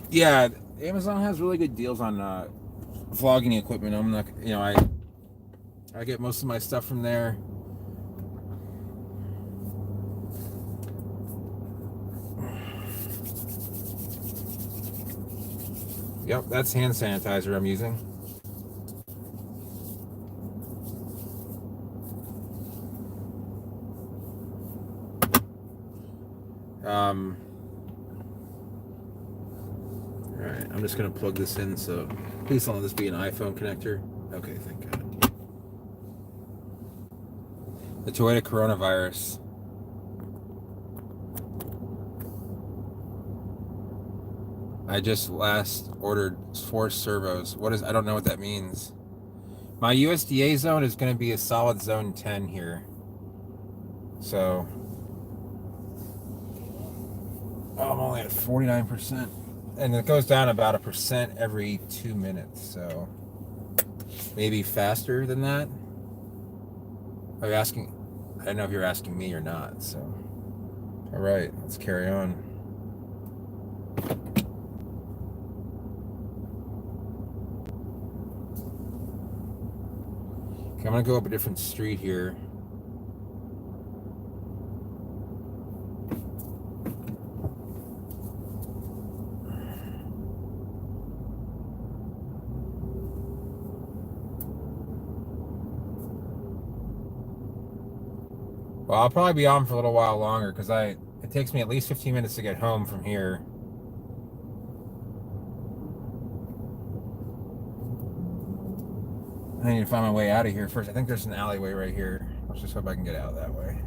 Yeah, Amazon has really good deals on vlogging equipment. I'm not, I get most of my stuff from there. Yep, that's hand sanitizer I'm using. All right, I'm just gonna plug this in, so please don't let this be an iPhone connector. Okay, thank God. The Toyota coronavirus. I just last ordered 4 servos. I don't know what that means. My USDA zone is going to be a solid zone 10 here. So I'm only at 49%. And it goes down about 1% every 2 minutes. So maybe faster than that. Are you asking? I don't know if you're asking me or not. So, all right, let's carry on. Okay, I'm gonna go up a different street here. Well, I'll probably be on for a little while longer because it takes me at least 15 minutes to get home from here. I need to find my way out of here first. I think there's an alleyway right here. Let's just hope I can get out that way.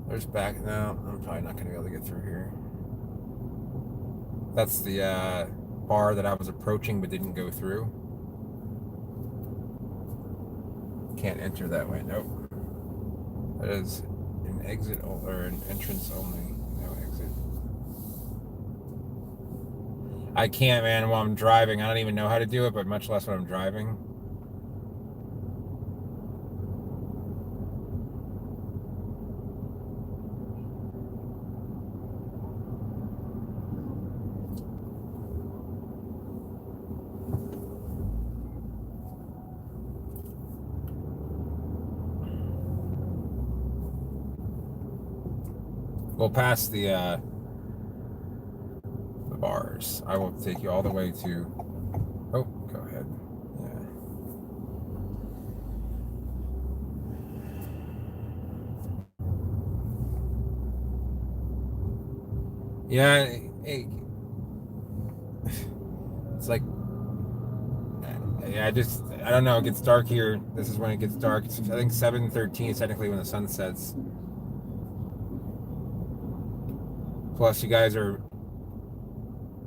There's back. No, I'm probably not going to be able to get through here. That's the bar that I was approaching but didn't go through. can't enter that way. Nope. That is an exit or an entrance only. No exit. I can't, man, while I'm driving. I don't even know how to do it, but much less when I'm driving. We'll pass the bars. I will take you all the way to. Oh, go ahead. Yeah. Yeah. It's like. Yeah, I don't know. It gets dark here. This is when it gets dark. I think 7:13 is technically when the sun sets. Plus, you guys are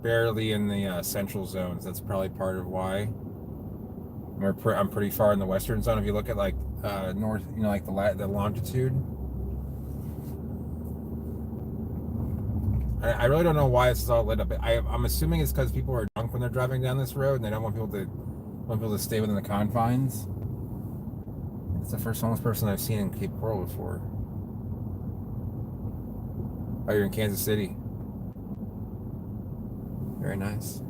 barely in the central zones. That's probably part of why. I'm pretty far in the western zone. If you look at like north, like the longitude. I really don't know why this is all lit up. I'm assuming it's because people are drunk when they're driving down this road, and they don't want people to stay within the confines. It's the first homeless person I've seen in Cape Coral before. Oh, you're in Kansas City. Very nice.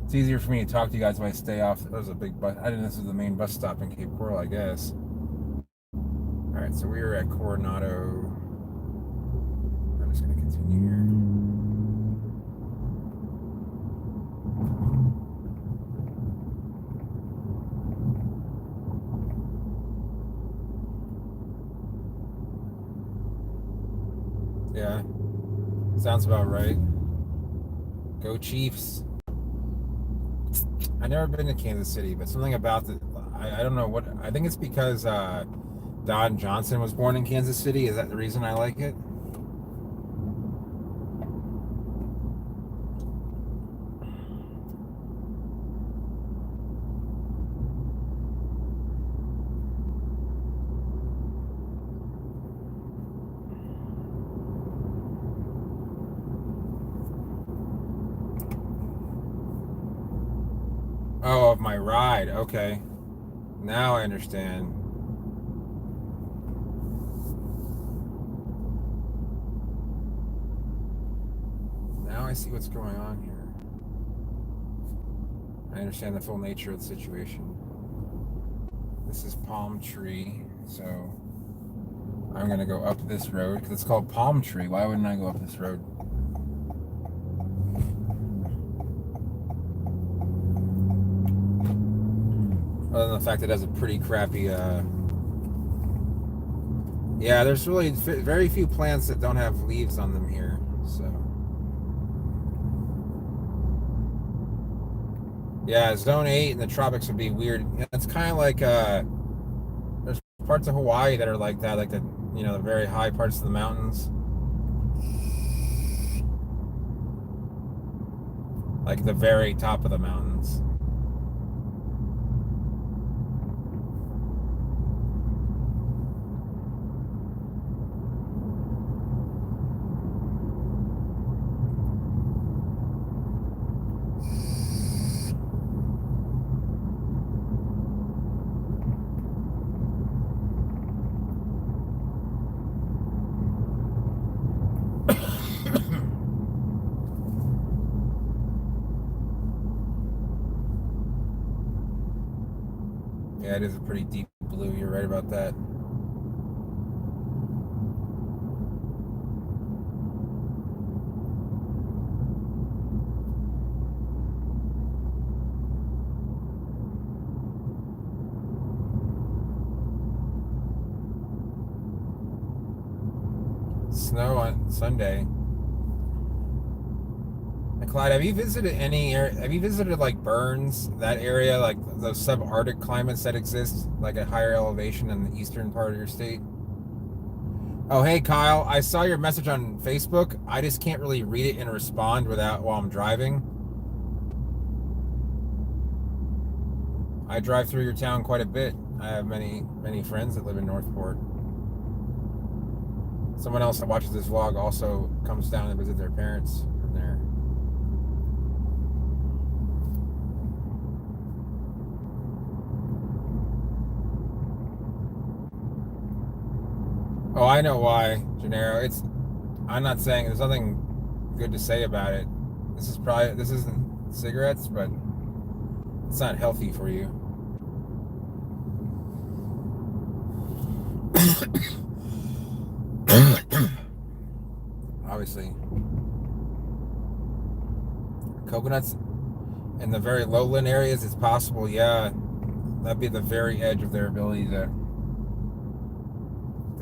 It's easier for me to talk to you guys if I stay off. That was a big bus. I didn't know this was the main bus stop in Cape Coral, I guess. All right, so we are at Coronado. I'm just going to continue here. Yeah, sounds about right. Go Chiefs. I've never been to Kansas City, but something about I don't know what. I think it's because Don Johnson was born in Kansas City. Is that the reason I like it? Oh, of my ride. Okay. Now I understand. Now I see what's going on here. I understand the full nature of the situation. This is Palm Tree, so I'm going to go up this road because it's called Palm Tree. Why wouldn't I go up this road? Other than the fact that it has a pretty crappy yeah, there's really very few plants that don't have leaves on them here, so yeah, zone 8 in the tropics would be weird. It's kind of like there's parts of Hawaii that are like that, like the the very high parts of the mountains, like the very top of the mountains. Yeah, it is a pretty deep blue. You're right about that. Snow on Sunday. Clyde, have you visited any area? Have you visited like Burns, that area, like those subarctic climates that exist, like at higher elevation in the eastern part of your state? Oh, hey, Kyle. I saw your message on Facebook. I just can't really read it and respond without while I'm driving. I drive through your town quite a bit. I have many friends that live in Northport. Someone else that watches this vlog also comes down to visit their parents from there. Oh, I know why, Gennaro. I'm not saying there's nothing good to say about it. This isn't cigarettes, but it's not healthy for you. Obviously, coconuts in the very lowland areas, it's possible. Yeah, that'd be the very edge of their ability to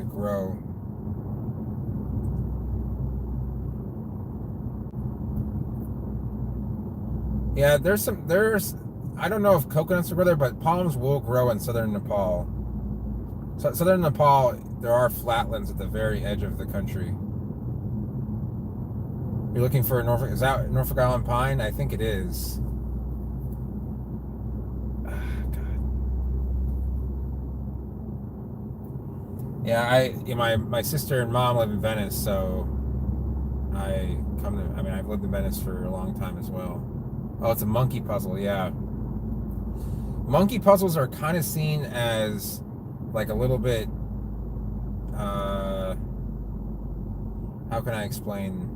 grow. Yeah, there's I don't know if coconuts will grow there, but palms will grow in southern Nepal. So, southern Nepal, there are flatlands at the very edge of the country. You're looking for is that Norfolk Island pine? I think it is. God. Yeah, my sister and mom live in Venice, so I've lived in Venice for a long time as well. Oh, it's a monkey puzzle, yeah. Monkey puzzles are kind of seen as like a little bit how can I explain?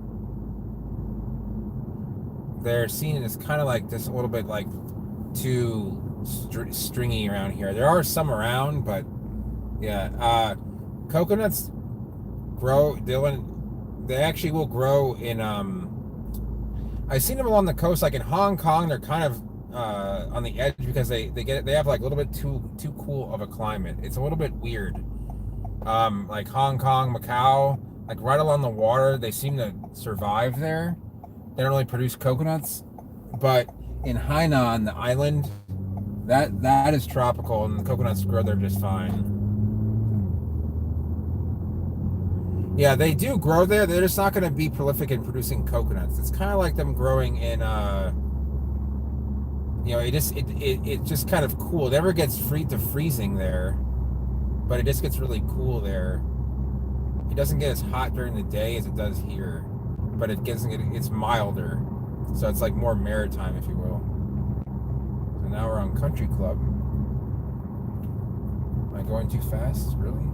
They're seen as kind of like just a little bit like too stringy around here. There are some around, but yeah, coconuts grow. They actually will grow in. I've seen them along the coast, like in Hong Kong. They're kind of on the edge because they have like a little bit too cool of a climate. It's a little bit weird. Like Hong Kong, Macau, like right along the water, they seem to survive there. They don't really produce coconuts, but in Hainan, the island, that is tropical, and the coconuts grow there just fine. Yeah, they do grow there. They're just not going to be prolific in producing coconuts. It's kind of like them growing in, it just kind of cool. It never gets freezing there, but it just gets really cool there. It doesn't get as hot during the day as it does here, but it's milder, so it's like more maritime, if you will. So now we're on Country Club. Am I going too fast? Really?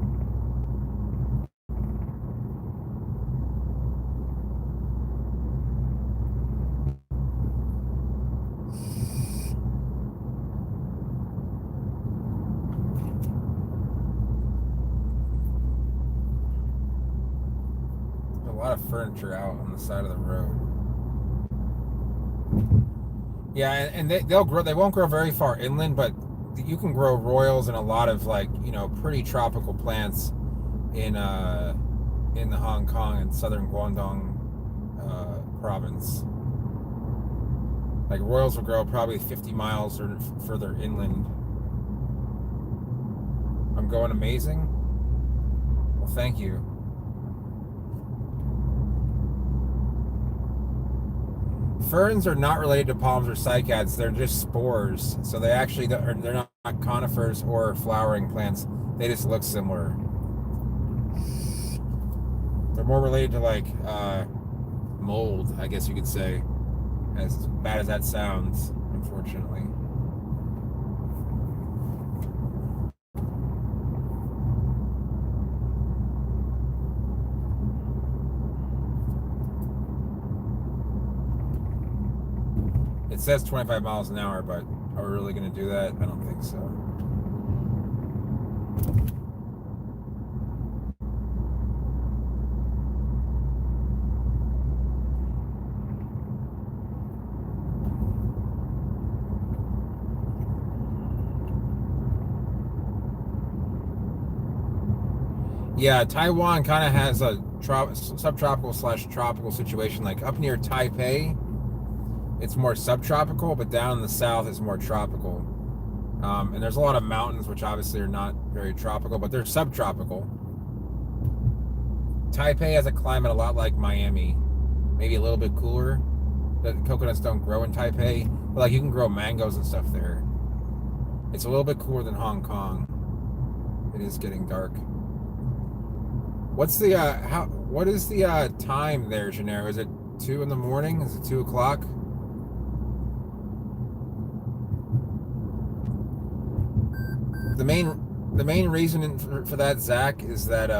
A lot of furniture out on the side of the road. Yeah, and they'll grow. They won't grow very far inland, but you can grow royals and a lot of pretty tropical plants in the Hong Kong and southern Guangdong province. Like royals will grow probably 50 miles or further inland. I'm going amazing. Well, thank you. Ferns are not related to palms or cycads. They're just spores. So they're not conifers or flowering plants. They just look similar. They're more related to like mold, I guess you could say. As bad as that sounds, unfortunately. It says 25 miles an hour, but are we really going to do that? I don't think so. Yeah, Taiwan kind of has a subtropical / tropical situation. Like up near Taipei, it's more subtropical, but down in the south is more tropical. And there's a lot of mountains, which obviously are not very tropical, but they're subtropical. Taipei has a climate a lot like Miami, maybe a little bit cooler. The coconuts don't grow in Taipei, but like you can grow mangoes and stuff there. It's a little bit cooler than Hong Kong. It is getting dark. What's the what is the time there, Gennaro? Is it 2 in the morning? Is it 2 o'clock? The main reason for that, Zach, is that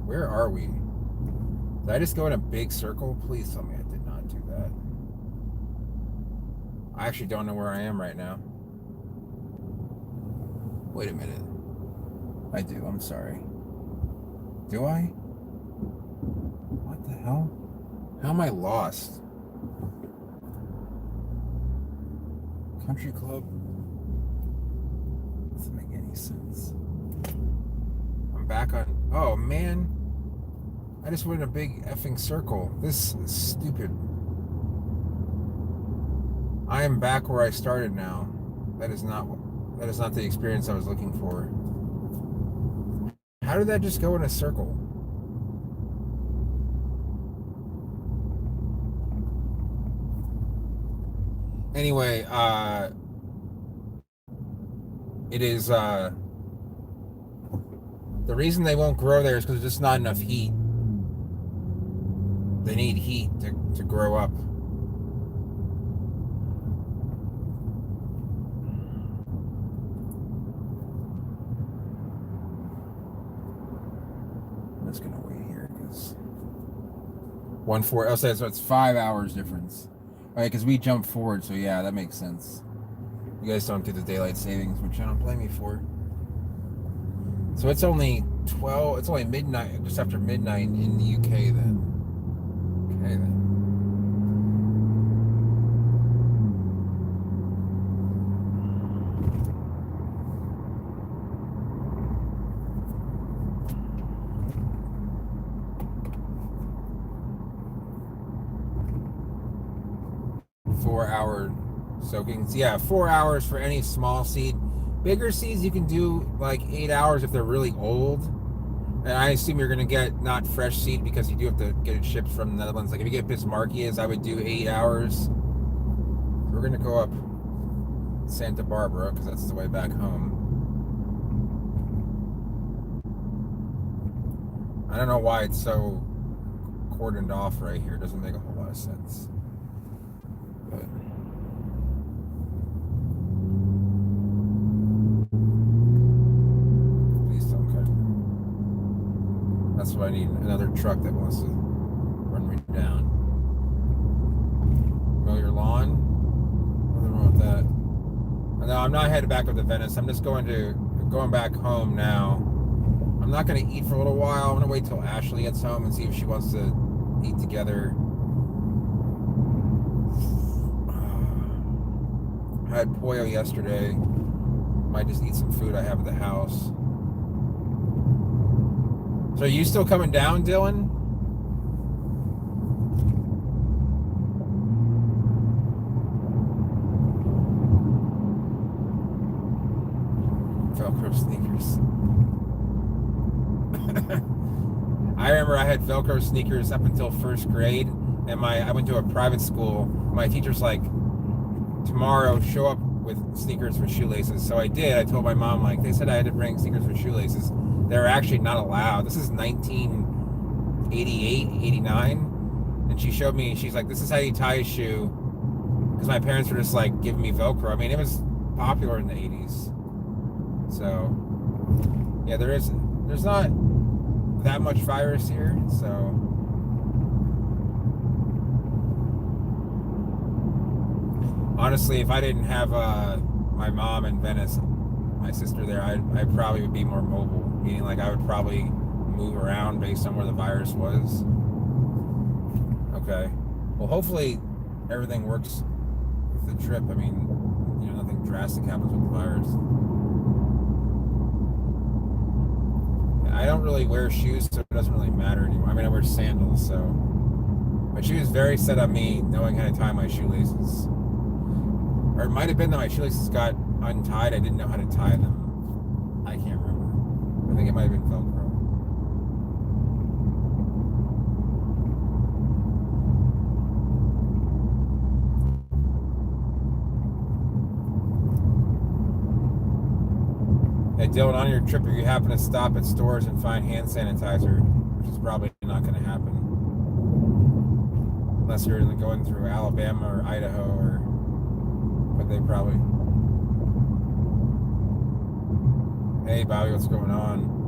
where are we? Did I just go in a big circle? Please tell me I did not do that. I actually don't know where I am right now. Wait a minute. I do, I'm sorry. Do I? What the hell? How am I lost? Country club? Doesn't make any sense. I'm back on. Oh man. I just went in a big effing circle. This is stupid. I am back where I started now. That is not the experience I was looking for. How did that just go in a circle? Anyway, it is the reason they won't grow there is because there's just not enough heat. They need heat to grow up. I'm just gonna wait here because 1-4. I'll say so. It's 5 hours difference. All right, because we jumped forward, so yeah, that makes sense. You guys don't do the daylight savings, which I don't blame you for. So it's only 12. It's only midnight, just after midnight in the UK then. Okay then. 4 hour soakings. Yeah, 4 hours for any small seed. Bigger seeds you can do like 8 hours if they're really old. And I assume you're gonna get not fresh seed because you do have to get it shipped from the Netherlands. Like if you get Bismarckias, I would do 8 hours. We're gonna go up Santa Barbara because that's the way back home. I don't know why it's so cordoned off right here. It doesn't make a whole lot of sense. But please don't cut. That's what I need. Another truck that wants to run me down. Mow your lawn? Nothing wrong with that. No, I'm not headed back up to Venice. I'm just going back home now. I'm not going to eat for a little while. I'm going to wait till Ashley gets home and see if she wants to eat together. I had pollo yesterday. Might just eat some food I have at the house. So are you still coming down, Dylan? Velcro sneakers. I remember I had Velcro sneakers up until first grade, and I went to a private school. My teacher's like, tomorrow show up with sneakers with shoelaces. So I did. I told my mom, like, they said I had to bring sneakers with shoelaces. They're actually not allowed. This is 1988, 89. And she showed me, she's like, this is how you tie a shoe. Because my parents were just like giving me Velcro. I mean, it was popular in the 80s. So, yeah, there's not that much virus here. So, honestly, if I didn't have my mom in Venice, my sister there, I probably would be more mobile. Meaning, like, I would probably move around based on where the virus was. Okay. Well, hopefully everything works with the trip. I mean, you know, nothing drastic happens with the virus. I don't really wear shoes, so it doesn't really matter anymore. I mean, I wear sandals, so. But she was very set on me knowing how to tie my shoelaces. Or it might have been that my shoelaces got untied. I didn't know how to tie them. I can't remember. I think it might have been Velcro. Dylan, on your trip, if you happen to stop at stores and find hand sanitizer, which is probably not going to happen, unless you're going through Alabama or Idaho, or but they probably. Hey, Bobby, what's going on?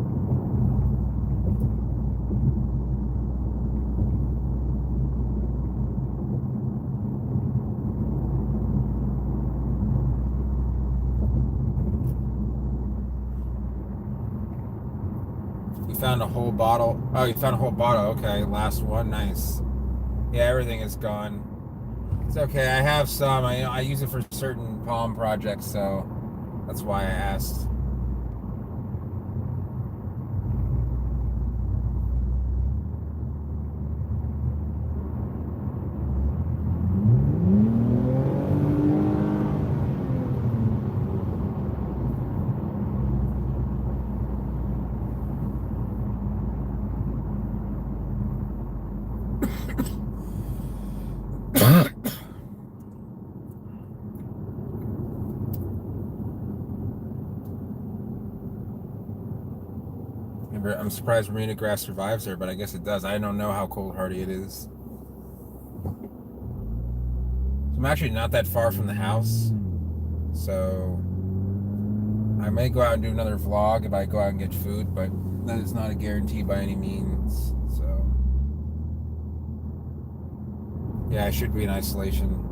You found a whole bottle. Oh, you found a whole bottle. Okay, last one. Nice. Yeah, everything is gone. It's okay. I have some. I use it for certain palm projects, so that's why I asked. I'm surprised Marina grass survives there, but I guess it does. I don't know how cold hardy it is. I'm actually not that far from the house, so I may go out and do another vlog if I go out and get food, but that is not a guarantee by any means. So yeah, I should be in isolation.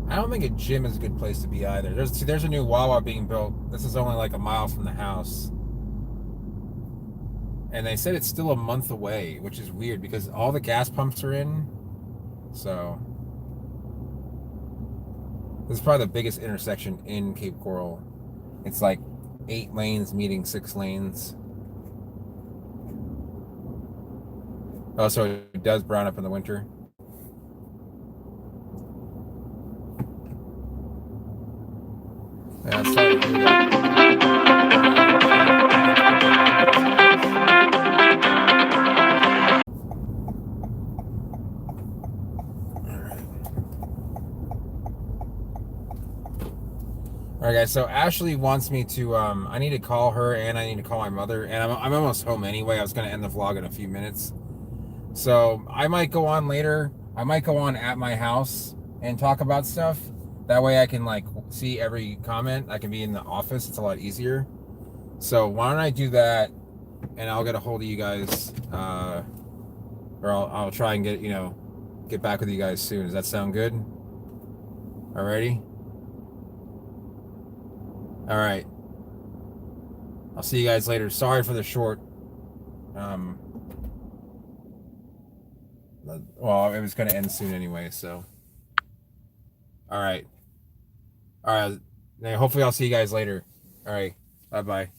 I don't think a gym is a good place to be either. There's a new Wawa being built. This is only like a mile from the house. And they said it's still a month away, which is weird because all the gas pumps are in. So this is probably the biggest intersection in Cape Coral. It's like 8 lanes meeting 6 lanes. Oh, so it does brown up in the winter. Yeah, I'm sorry to hear that. All right, guys. So Ashley wants me to. I need to call her and I need to call my mother. And I'm almost home anyway. I was going to end the vlog in a few minutes. So I might go on later. I might go on at my house and talk about stuff. That way I can like see every comment. I can be in the office. It's a lot easier. So why don't I do that, and I'll get a hold of you guys, or I'll try and get back with you guys soon. Does that sound good? Alrighty. All right. I'll see you guys later. Sorry for the short. Well, it was going to end soon anyway. So. All right. All right. Hopefully, I'll see you guys later. All right. Bye bye.